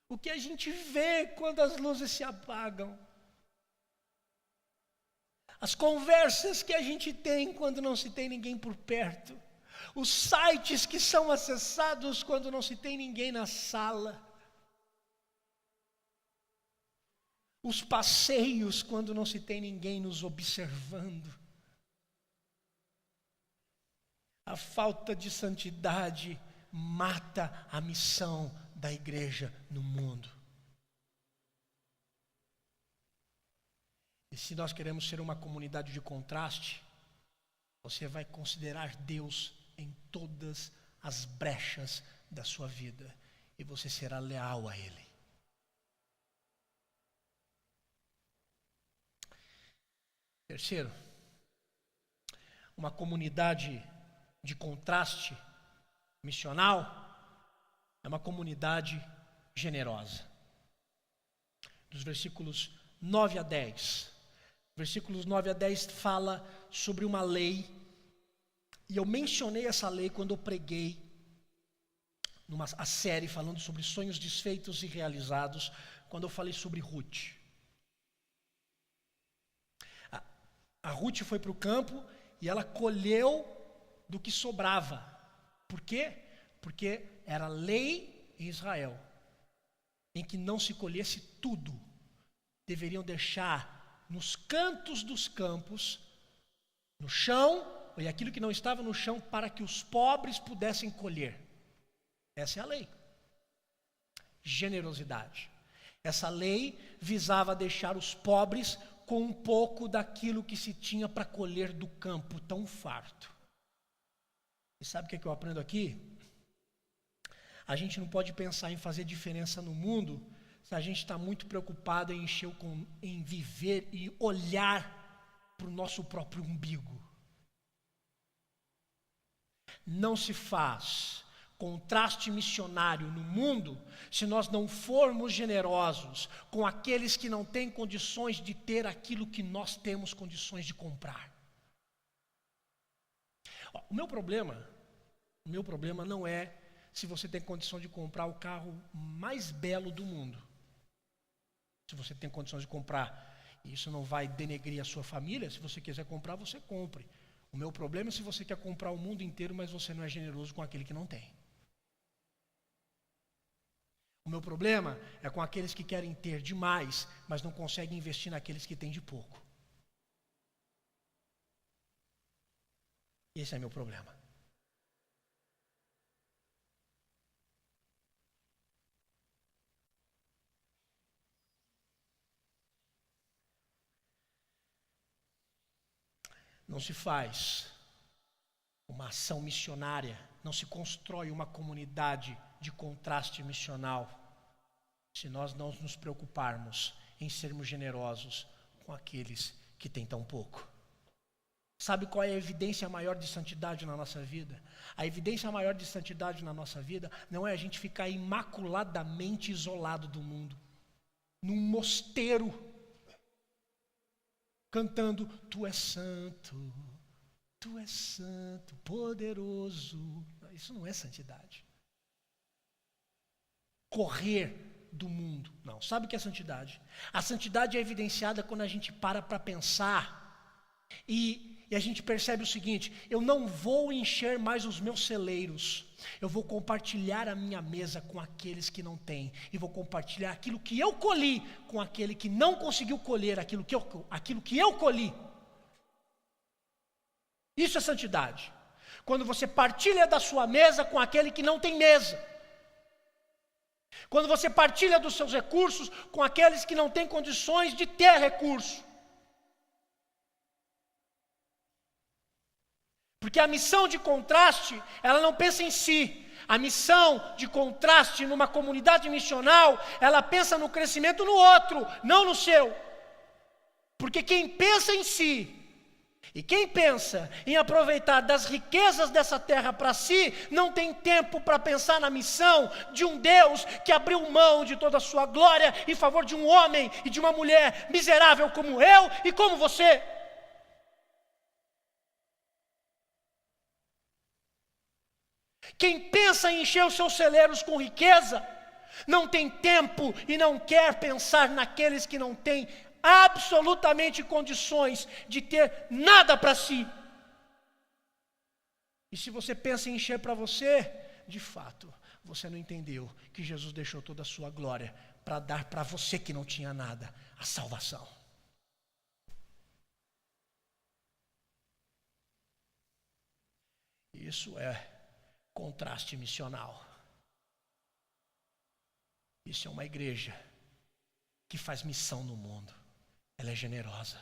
O que a gente vê quando as luzes se apagam. As conversas que a gente tem quando não se tem ninguém por perto. Os sites que são acessados quando não se tem ninguém na sala. Os passeios quando não se tem ninguém nos observando. A falta de santidade mata a missão da igreja no mundo. E se nós queremos ser uma comunidade de contraste, você vai considerar Deus em todas as brechas da sua vida, e você será leal a Ele. Terceiro, uma comunidade de contraste missional é uma comunidade generosa. Dos versículos 9 a 10. Versículos 9 a 10 fala sobre uma lei, e eu mencionei essa lei quando eu preguei a série falando sobre sonhos desfeitos e realizados, quando eu falei sobre Ruth. A Ruth foi para o campo e ela colheu do que sobrava. Por quê? Porque era lei em Israel, em que não se colhesse tudo. Deveriam deixar nos cantos dos campos, no chão, e aquilo que não estava no chão, para que os pobres pudessem colher. Essa é a lei. Generosidade. Essa lei visava deixar os pobres com um pouco daquilo que se tinha para colher do campo tão farto. E sabe o que eu aprendo aqui? A gente não pode pensar em fazer diferença no mundo se a gente está muito preocupado em viver e olhar para o nosso próprio umbigo. Não se faz contraste missionário no mundo se nós não formos generosos com aqueles que não têm condições de ter aquilo que nós temos condições de comprar. O meu problema não é se você tem condição de comprar o carro mais belo do mundo. Se você tem condições de comprar, isso não vai denegrir a sua família. Se você quiser comprar, você compre. O meu problema é se você quer comprar o mundo inteiro, mas você não é generoso com aquele que não tem. O meu problema é com aqueles que querem ter demais, mas não conseguem investir naqueles que têm de pouco. Esse é meu problema. Não se faz uma ação missionária, não se constrói uma comunidade de contraste missional se nós não nos preocuparmos em sermos generosos com aqueles que têm tão pouco. Sabe qual é a evidência maior de santidade na nossa vida? A evidência maior de santidade na nossa vida não é a gente ficar imaculadamente isolado do mundo, num mosteiro, cantando, tu és santo, poderoso. Isso não é santidade. Correr do mundo, não. Sabe o que é santidade? A santidade é evidenciada quando a gente para pensar e a gente percebe o seguinte: eu não vou encher mais os meus celeiros, eu vou compartilhar a minha mesa com aqueles que não têm, e vou compartilhar aquilo que eu colhi com aquele que não conseguiu colher aquilo que eu colhi. Isso é santidade. Quando você partilha da sua mesa com aquele que não tem mesa. Quando você partilha dos seus recursos com aqueles que não têm condições de ter recurso. Porque a missão de contraste, ela não pensa em si. A missão de contraste numa comunidade missional, ela pensa no crescimento no outro, não no seu. Porque quem pensa em si, e quem pensa em aproveitar das riquezas dessa terra para si, não tem tempo para pensar na missão de um Deus que abriu mão de toda a sua glória em favor de um homem e de uma mulher miserável como eu e como você. Quem pensa em encher os seus celeiros com riqueza, não tem tempo e não quer pensar naqueles que não têm absolutamente condições de ter nada para si. E se você pensa em encher para você, de fato, você não entendeu que Jesus deixou toda a sua glória para dar para você que não tinha nada, a salvação. Isso é contraste missional. Isso é uma igreja que faz missão no mundo. Ela é generosa.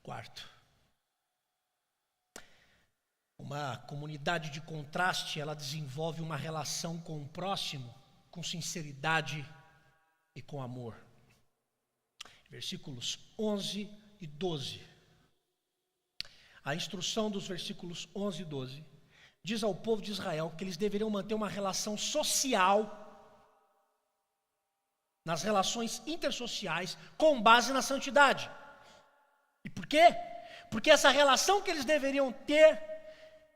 Quarto, uma comunidade de contraste, ela desenvolve uma relação com o próximo, com sinceridade e com amor. Versículos 11 e 12. A instrução dos versículos 11 e 12 diz ao povo de Israel que eles deveriam manter uma relação social nas relações intersociais com base na santidade. E por quê? Porque essa relação que eles deveriam ter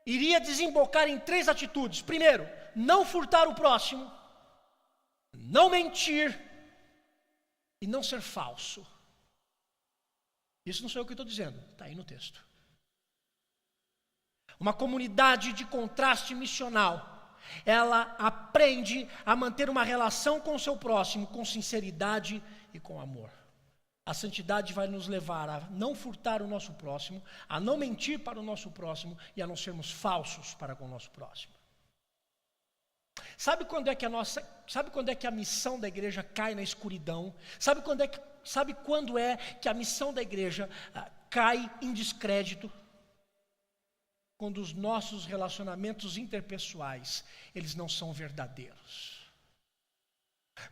iria desembocar em 3 atitudes. Primeiro, não furtar o próximo, não mentir e não ser falso. Isso não sou eu que estou dizendo, está aí no texto. Uma comunidade de contraste missional ela aprende a manter uma relação com o seu próximo com sinceridade e com amor. A santidade vai nos levar a não furtar o nosso próximo, a não mentir para o nosso próximo e a não sermos falsos para com o nosso próximo. Sabe quando é que a missão da igreja cai na escuridão? Sabe quando é que a missão da igreja cai em descrédito? Quando os nossos relacionamentos interpessoais, eles não são verdadeiros.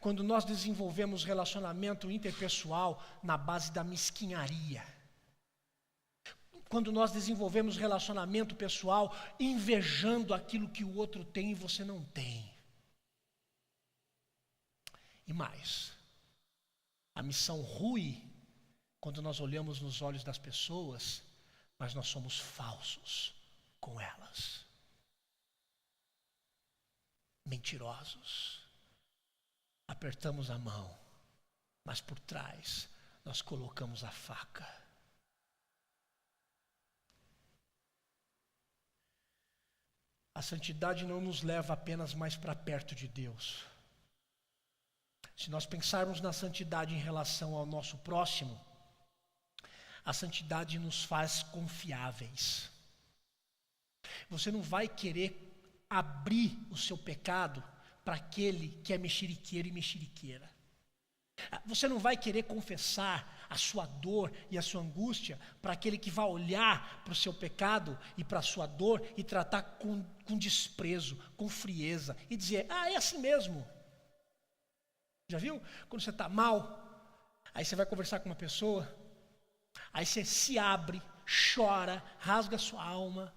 Quando nós desenvolvemos relacionamento interpessoal na base da mesquinharia. Quando nós desenvolvemos relacionamento pessoal invejando aquilo que o outro tem e você não tem. E mais, a missão rui quando nós olhamos nos olhos das pessoas, mas nós somos falsos com elas. Mentirosos. Apertamos a mão, mas por trás nós colocamos a faca. A santidade não nos leva apenas mais para perto de Deus. Se nós pensarmos na santidade em relação ao nosso próximo, a santidade nos faz confiáveis. Você não vai querer abrir o seu pecado para aquele que é mexeriqueiro e mexeriqueira. Você não vai querer confessar a sua dor e a sua angústia para aquele que vai olhar para o seu pecado e para a sua dor e tratar com desprezo, com frieza e dizer, é assim mesmo. Já viu? Quando você está mal, aí você vai conversar com uma pessoa, aí você se abre, chora, rasga a sua alma,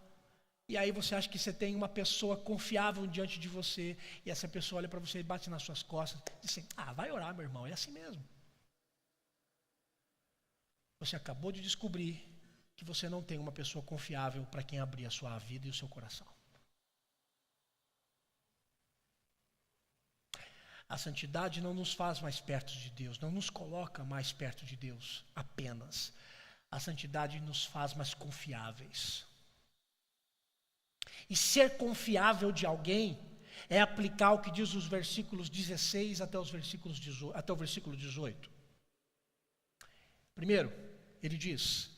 e aí você acha que você tem uma pessoa confiável diante de você, e essa pessoa olha para você e bate nas suas costas, e diz assim, vai orar, meu irmão, é assim mesmo. Você acabou de descobrir que você não tem uma pessoa confiável para quem abrir a sua vida e o seu coração. A santidade não nos faz mais perto de Deus, não nos coloca mais perto de Deus apenas. A santidade nos faz mais confiáveis. E ser confiável de alguém é aplicar o que diz os versículos 16 até o versículo 18. Primeiro, ele diz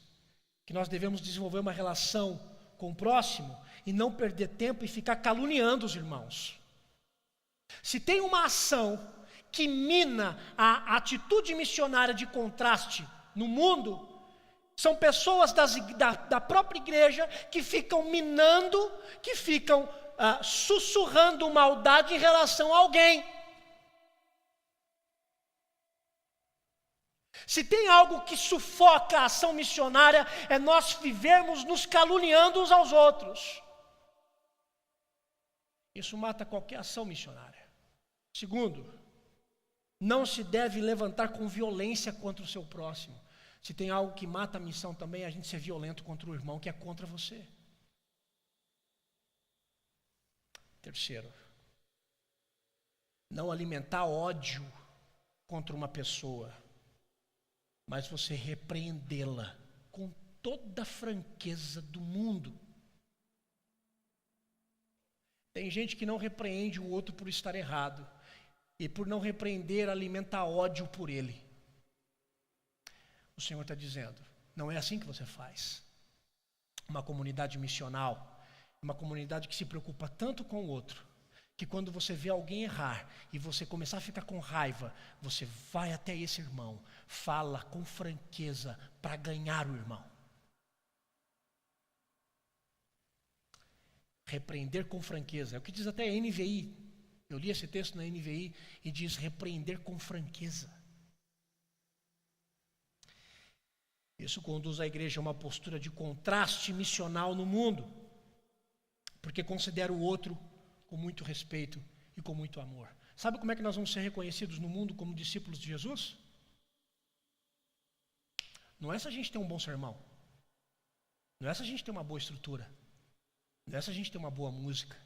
que nós devemos desenvolver uma relação com o próximo e não perder tempo e ficar caluniando os irmãos. Se tem uma ação que mina a atitude missionária de contraste no mundo, são pessoas da própria igreja que ficam minando, que ficam sussurrando maldade em relação a alguém. Se tem algo que sufoca a ação missionária, é nós vivermos nos caluniando uns aos outros. Isso mata qualquer ação missionária. Segundo, não se deve levantar com violência contra o seu próximo. Se tem algo que mata a missão também, é a gente ser violento contra o irmão que é contra você. Terceiro, não alimentar ódio contra uma pessoa, mas você repreendê-la com toda a franqueza do mundo. Tem gente que não repreende o outro por estar errado, e por não repreender, alimenta ódio por ele. O Senhor está dizendo, não é assim que você faz. Uma comunidade missional, uma comunidade que se preocupa tanto com o outro, que quando você vê alguém errar e você começar a ficar com raiva, você vai até esse irmão, fala com franqueza para ganhar o irmão. Repreender com franqueza, é o que diz até a NVI. Eu li esse texto na NVI e diz repreender com franqueza. Isso conduz a igreja a uma postura de contraste missional no mundo, porque considera o outro com muito respeito e com muito amor. Sabe como é que nós vamos ser reconhecidos no mundo como discípulos de Jesus? Não é se a gente tem um bom sermão, não é se a gente tem uma boa estrutura, não é se a gente tem uma boa música.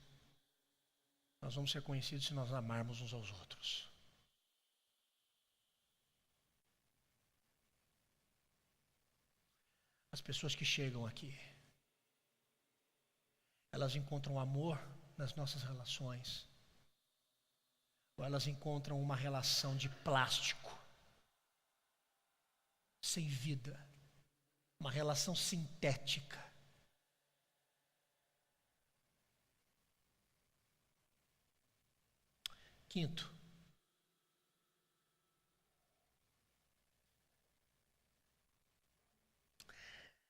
Nós vamos ser conhecidos se nós amarmos uns aos outros. As pessoas que chegam aqui, elas encontram amor nas nossas relações, ou elas encontram uma relação de plástico, sem vida, uma relação sintética. Quinto,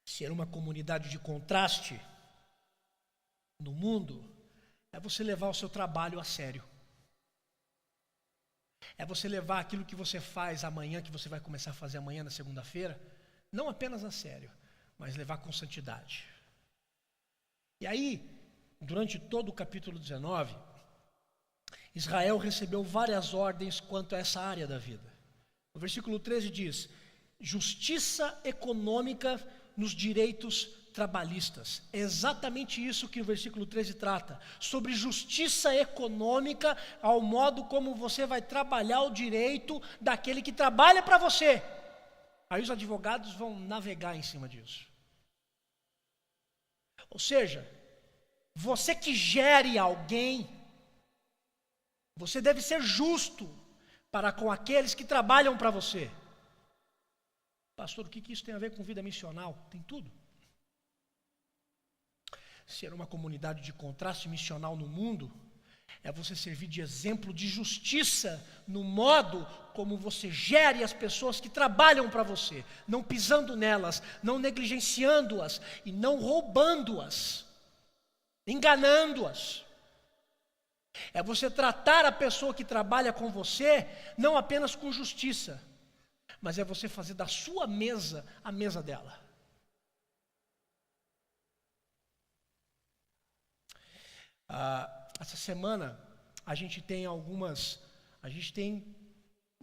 ser uma comunidade de contraste no mundo é você levar o seu trabalho a sério. É você levar aquilo que você faz amanhã, que você vai começar a fazer amanhã na segunda-feira, não apenas a sério, mas levar com santidade. E aí, durante todo o capítulo 19, Israel recebeu várias ordens quanto a essa área da vida. O versículo 13 diz: justiça econômica nos direitos trabalhistas. É exatamente isso que o versículo 13 trata, sobre justiça econômica, ao modo como você vai trabalhar o direito daquele que trabalha para você. Aí os advogados vão navegar em cima disso. Ou seja, você que gere alguém, você deve ser justo para com aqueles que trabalham para você. Pastor, o que isso tem a ver com vida missional? Tem tudo. Ser uma comunidade de contraste missional no mundo é você servir de exemplo de justiça no modo como você gere as pessoas que trabalham para você, não pisando nelas, não negligenciando-as e não roubando-as, enganando-as. É você tratar a pessoa que trabalha com você não apenas com justiça, mas é você fazer da sua mesa a mesa dela. Essa semana a gente tem uma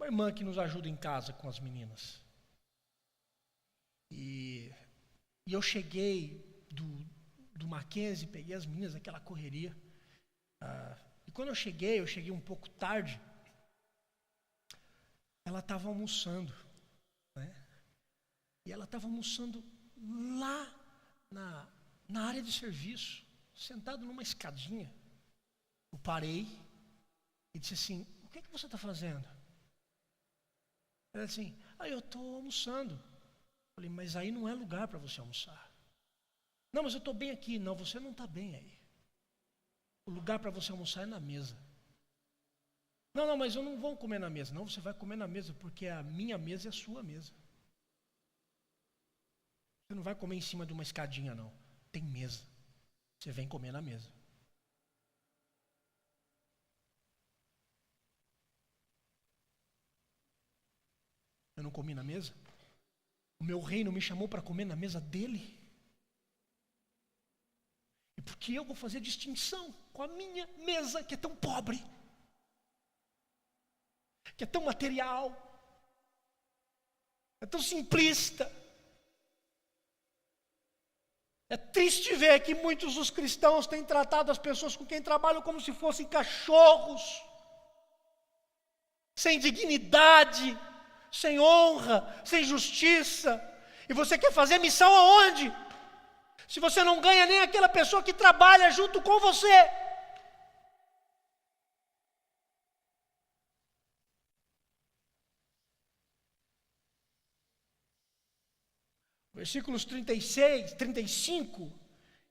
irmã que nos ajuda em casa com as meninas. E eu cheguei do Mackenzie, peguei as meninas naquela correria. E quando eu cheguei um pouco tarde. Ela estava almoçando, né? E ela estava almoçando lá na área de serviço, sentado numa escadinha. Eu parei e disse assim: o que você está fazendo? Ela disse assim: eu estou almoçando. Eu falei: mas aí não é lugar para você almoçar. Não, mas eu estou bem aqui. Não, você não está bem aí. O lugar para você almoçar é na mesa. Não, mas eu não vou comer na mesa. Não, você vai comer na mesa, porque a minha mesa é a sua mesa. Você não vai comer em cima de uma escadinha, não. Tem mesa. Você vem comer na mesa. Eu não comi na mesa? O meu reino me chamou para comer na mesa dele? E por que eu vou fazer distinção com a minha mesa, que é tão pobre, que é tão material, é tão simplista? É triste ver que muitos dos cristãos têm tratado as pessoas com quem trabalham como se fossem cachorros, sem dignidade, sem honra, sem justiça. E você quer fazer missão aonde? Se você não ganha nem aquela pessoa que trabalha junto com você. Versículos 35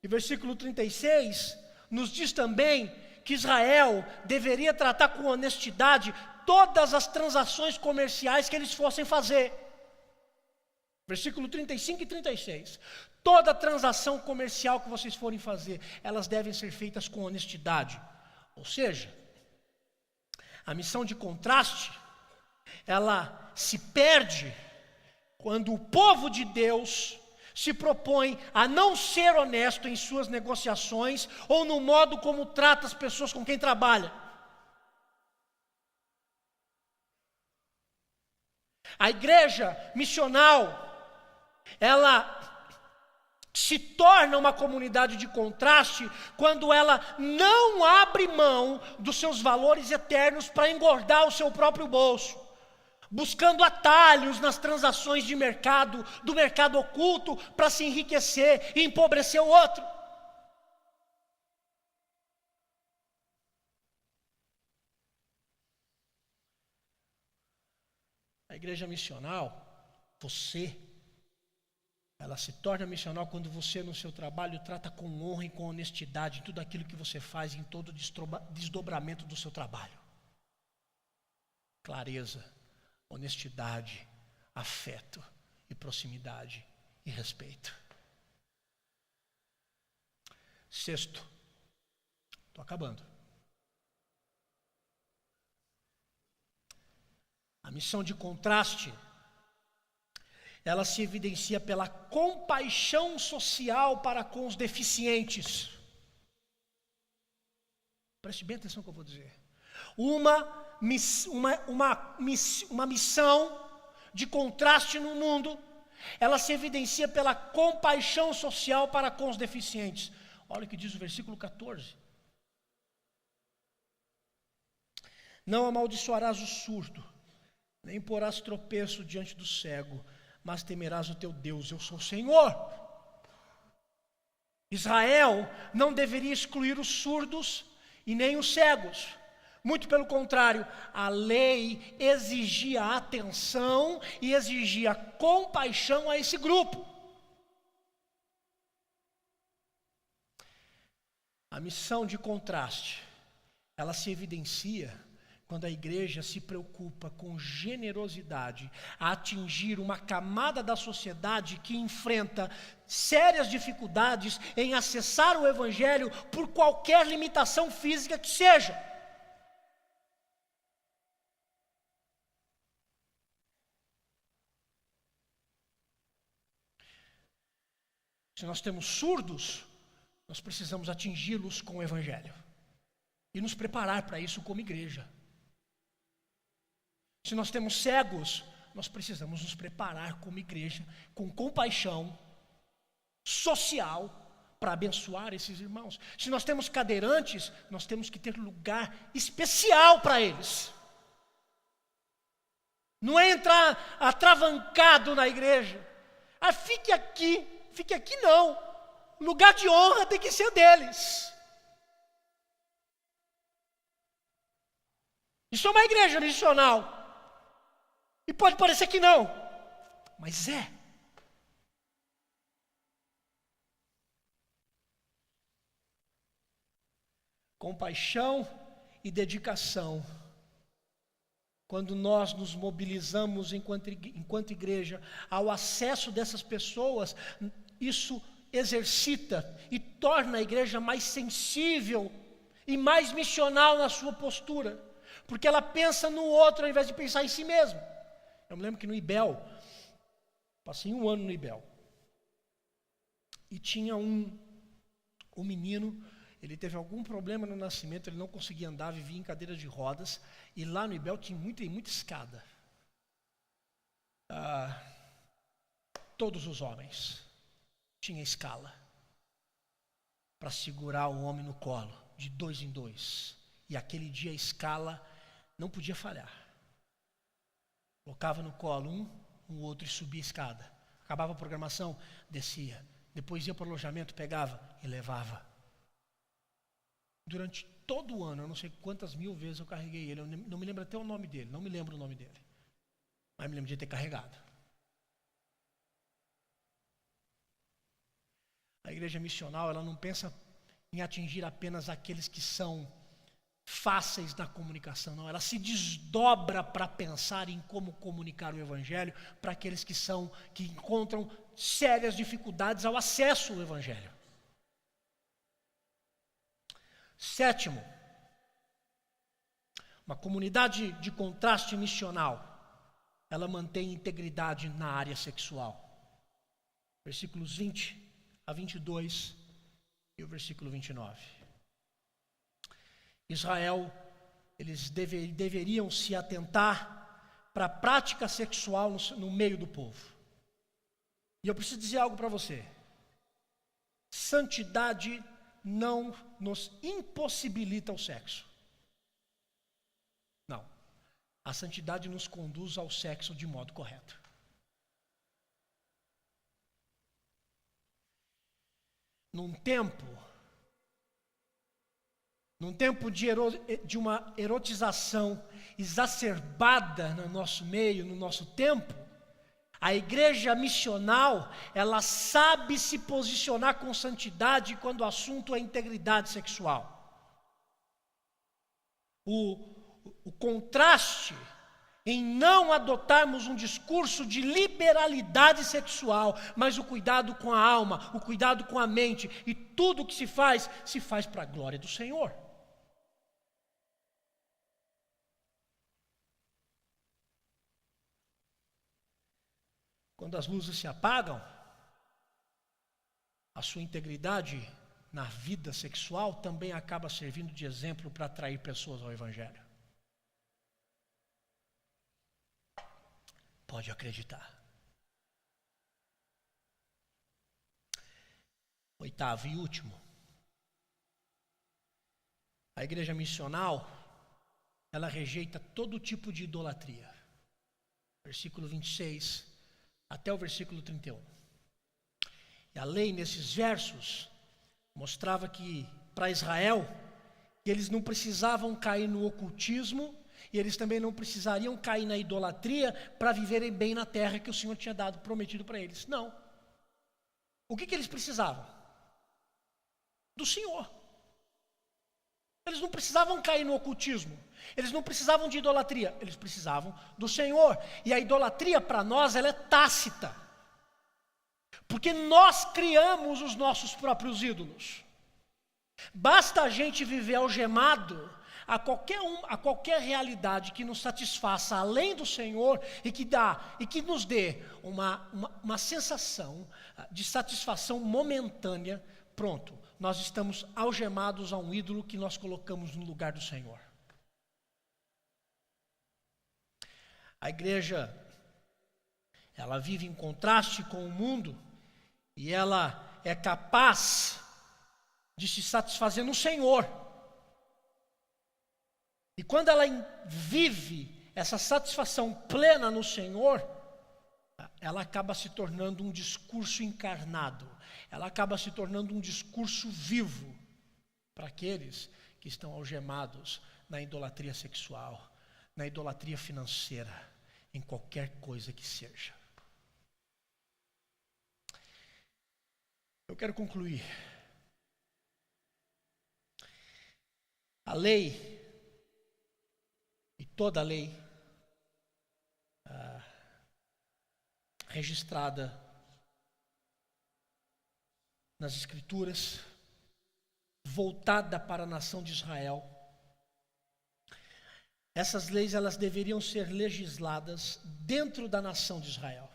e versículo 36 nos diz também que Israel deveria tratar com honestidade todas as transações comerciais que eles fossem fazer. Versículo 35 e 36. Toda transação comercial que vocês forem fazer, elas devem ser feitas com honestidade. Ou seja, a missão de contraste, ela se perde quando o povo de Deus se propõe a não ser honesto em suas negociações ou no modo como trata as pessoas com quem trabalha. A igreja missional, ela se torna uma comunidade de contraste quando ela não abre mão dos seus valores eternos para engordar o seu próprio bolso, buscando atalhos nas transações de mercado, do mercado oculto, para se enriquecer e empobrecer o outro. A igreja missional, ela se torna missional quando você no seu trabalho trata com honra e com honestidade tudo aquilo que você faz em todo desdobramento do seu trabalho. Clareza, honestidade, afeto e proximidade e respeito. Sexto, estou acabando. A missão de contraste, ela se evidencia pela compaixão social para com os deficientes. Preste bem atenção no que eu vou dizer. Uma missão de contraste no mundo, ela se evidencia pela compaixão social para com os deficientes. Olha o que diz o versículo 14. Não amaldiçoarás o surdo, nem porás tropeço diante do cego, mas temerás o teu Deus, eu sou o Senhor. Israel não deveria excluir os surdos e nem os cegos. Muito pelo contrário, a lei exigia atenção e exigia compaixão a esse grupo. A missão de contraste, ela se evidencia quando a igreja se preocupa com generosidade a atingir uma camada da sociedade que enfrenta sérias dificuldades em acessar o evangelho por qualquer limitação física que seja. Se nós temos surdos, nós precisamos atingi-los com o evangelho e nos preparar para isso como igreja. Se nós temos cegos, nós precisamos nos preparar como igreja, com compaixão social, para abençoar esses irmãos. Se nós temos cadeirantes, nós temos que ter lugar especial para eles. Não é entrar atravancado na igreja. Fique aqui não. O lugar de honra tem que ser deles. Isso é uma igreja missional. E pode parecer que não, mas é. Compaixão e dedicação. Quando nós nos mobilizamos enquanto igreja ao acesso dessas pessoas, isso exercita e torna a igreja mais sensível e mais missional na sua postura, porque ela pensa no outro ao invés de pensar em si mesma. Eu me lembro que no IBEL, passei 1 ano no IBEL, e tinha um menino, ele teve algum problema no nascimento, ele não conseguia andar, vivia em cadeira de rodas, e lá no IBEL tinha muita escada. Todos os homens tinham escala para segurar o homem no colo, de 2 em 2, e aquele dia a escala não podia falhar. Colocava no colo um outro e subia a escada. Acabava a programação, descia. Depois ia para o alojamento, pegava e levava. Durante todo o ano, eu não sei quantas mil vezes eu carreguei ele. Eu não me lembro até o nome dele, não me lembro o nome dele. Mas me lembro de ter carregado. A igreja missional, ela não pensa em atingir apenas aqueles que são fáceis na comunicação, não. Ela se desdobra para pensar em como comunicar o evangelho para aqueles que encontram sérias dificuldades ao acesso ao evangelho. Sétimo, uma comunidade de contraste missional, ela mantém integridade na área sexual. Versículos 20 a 22 e o versículo 29. Israel, eles deveriam se atentar para a prática sexual no meio do povo. E eu preciso dizer algo para você. Santidade não nos impossibilita o sexo. Não. A santidade nos conduz ao sexo de modo correto. num tempo de uma erotização exacerbada no nosso meio, no nosso tempo, a igreja missional, ela sabe se posicionar com santidade quando o assunto é integridade sexual. O contraste em não adotarmos um discurso de liberalidade sexual, mas o cuidado com a alma, o cuidado com a mente, e tudo o que se faz para a glória do Senhor. Quando as luzes se apagam, a sua integridade na vida sexual também acaba servindo de exemplo para atrair pessoas ao Evangelho. Pode acreditar. Oitavo e último. A igreja missional, ela rejeita todo tipo de idolatria. Versículo 26 até o versículo 31. E a lei nesses versos mostrava que para Israel, que eles não precisavam cair no ocultismo, e eles também não precisariam cair na idolatria para viverem bem na terra que o Senhor tinha dado, prometido para eles. Não. O que eles precisavam? Do Senhor. Eles não precisavam cair no ocultismo. Eles não precisavam de idolatria. Eles precisavam do Senhor. E a idolatria para nós, ela é tácita. Porque nós criamos os nossos próprios ídolos. Basta a gente viver algemado a qualquer realidade que nos satisfaça além do Senhor e que nos dê uma sensação de satisfação momentânea. Pronto, nós estamos algemados a um ídolo que nós colocamos no lugar do Senhor. A igreja, ela vive em contraste com o mundo e ela é capaz de se satisfazer no Senhor. E quando ela vive essa satisfação plena no Senhor, ela acaba se tornando um discurso encarnado. Ela acaba se tornando um discurso vivo para aqueles que estão algemados na idolatria sexual, na idolatria financeira, em qualquer coisa que seja. Eu quero concluir. A lei, e toda a lei registrada nas Escrituras, voltada para a nação de Israel, essas leis elas deveriam ser legisladas dentro da nação de Israel.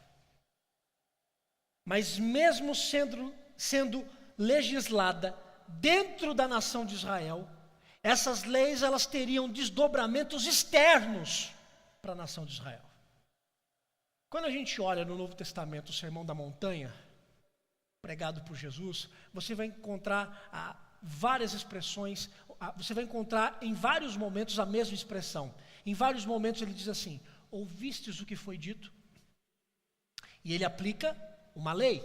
Mas mesmo sendo legislada dentro da nação de Israel, essas leis elas teriam desdobramentos externos para a nação de Israel. Quando a gente olha no Novo Testamento o Sermão da Montanha, pregado por Jesus, você vai encontrar várias expressões, você vai encontrar em vários momentos a mesma expressão. Em vários momentos ele diz assim: ouvistes o que foi dito? E ele aplica uma lei.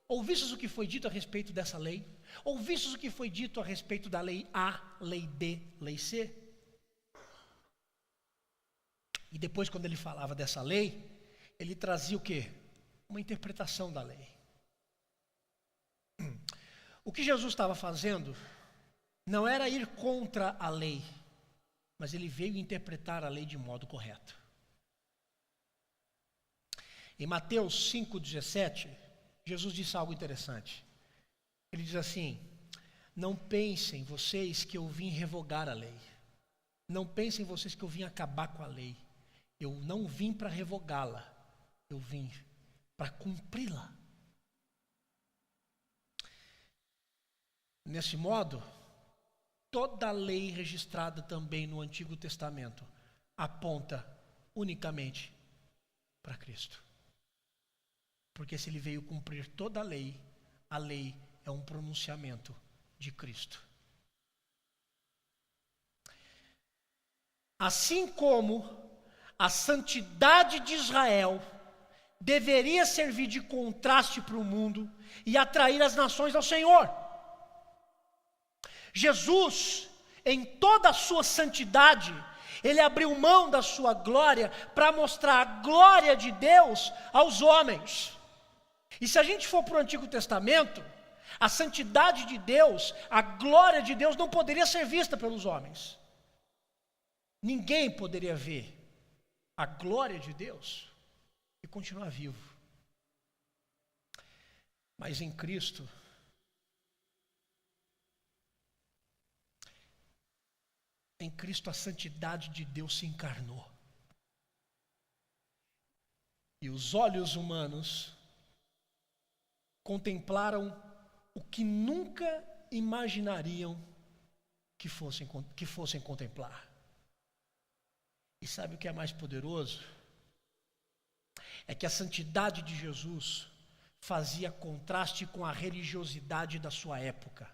Ouvistes o que foi dito a respeito dessa lei? Ouvistes o que foi dito a respeito da lei A, lei B, lei C? E depois, quando ele falava dessa lei, ele trazia o quê? Uma interpretação da lei. O que Jesus estava fazendo não era ir contra a lei, mas ele veio interpretar a lei de modo correto. Em Mateus 5,17, Jesus disse algo interessante. Ele diz assim: não pensem vocês que eu vim revogar a lei. Não pensem vocês que eu vim acabar com a lei. Eu não vim para revogá-la. Eu vim para cumpri-la. Nesse modo, toda a lei registrada também no Antigo Testamento aponta unicamente para Cristo. Porque se ele veio cumprir toda a lei é um pronunciamento de Cristo. Assim como a santidade de Israel deveria servir de contraste para o mundo e atrair as nações ao Senhor. Jesus, em toda a sua santidade, Ele abriu mão da sua glória para mostrar a glória de Deus aos homens. E se a gente for para o Antigo Testamento, a santidade de Deus, a glória de Deus não poderia ser vista pelos homens. Ninguém poderia ver a glória de Deus e continuar vivo. Mas em Cristo, a santidade de Deus se encarnou. E os olhos humanos contemplaram o que nunca imaginariam que fossem contemplar. E sabe o que é mais poderoso? É que a santidade de Jesus fazia contraste com a religiosidade da sua época,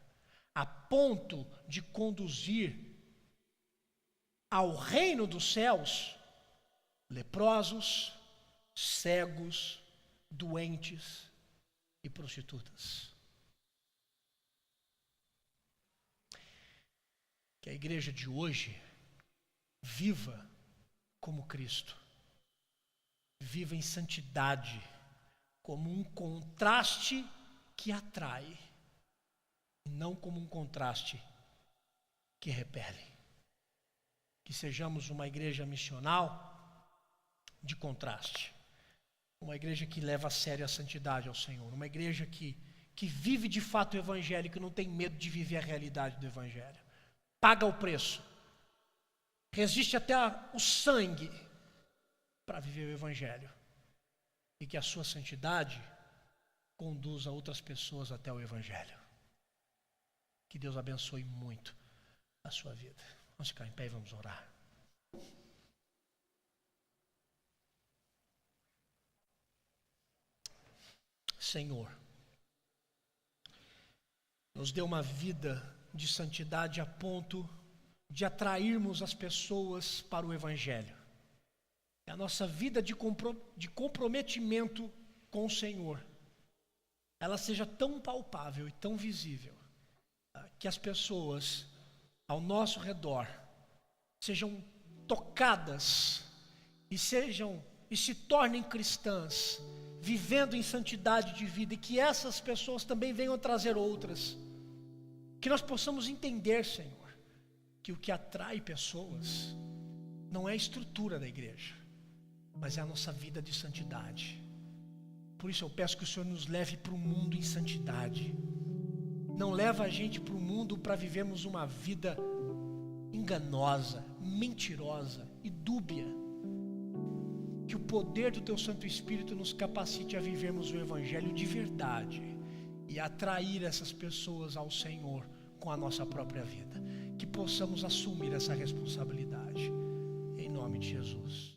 a ponto de conduzir ao reino dos céus leprosos, cegos, doentes e prostitutas. Que a igreja de hoje viva como Cristo, viva em santidade, como um contraste que atrai, e não como um contraste que repele. Que sejamos uma igreja missional de contraste, uma igreja que leva a sério a santidade ao Senhor, uma igreja que vive de fato o Evangelho, que não tem medo de viver a realidade do Evangelho, paga o preço, resiste até o sangue para viver o Evangelho, e que a sua santidade conduza outras pessoas até o Evangelho. Que Deus abençoe muito a sua vida. Vamos ficar em pé e vamos orar. Senhor, nos dê uma vida de santidade a ponto de atrairmos as pessoas para o Evangelho. Que a nossa vida de comprometimento com o Senhor, ela seja tão palpável e tão visível, que as pessoas ao nosso redor sejam tocadas e se tornem cristãs, vivendo em santidade de vida, e que essas pessoas também venham a trazer outras. Que nós possamos entender, Senhor, que o que atrai pessoas não é a estrutura da igreja, mas é a nossa vida de santidade. Por isso eu peço que o Senhor nos leve para o mundo em santidade. Não leva a gente para o mundo para vivermos uma vida enganosa, mentirosa e dúbia. Que o poder do Teu Santo Espírito nos capacite a vivermos o Evangelho de verdade e atrair essas pessoas ao Senhor com a nossa própria vida. Que possamos assumir essa responsabilidade. Em nome de Jesus.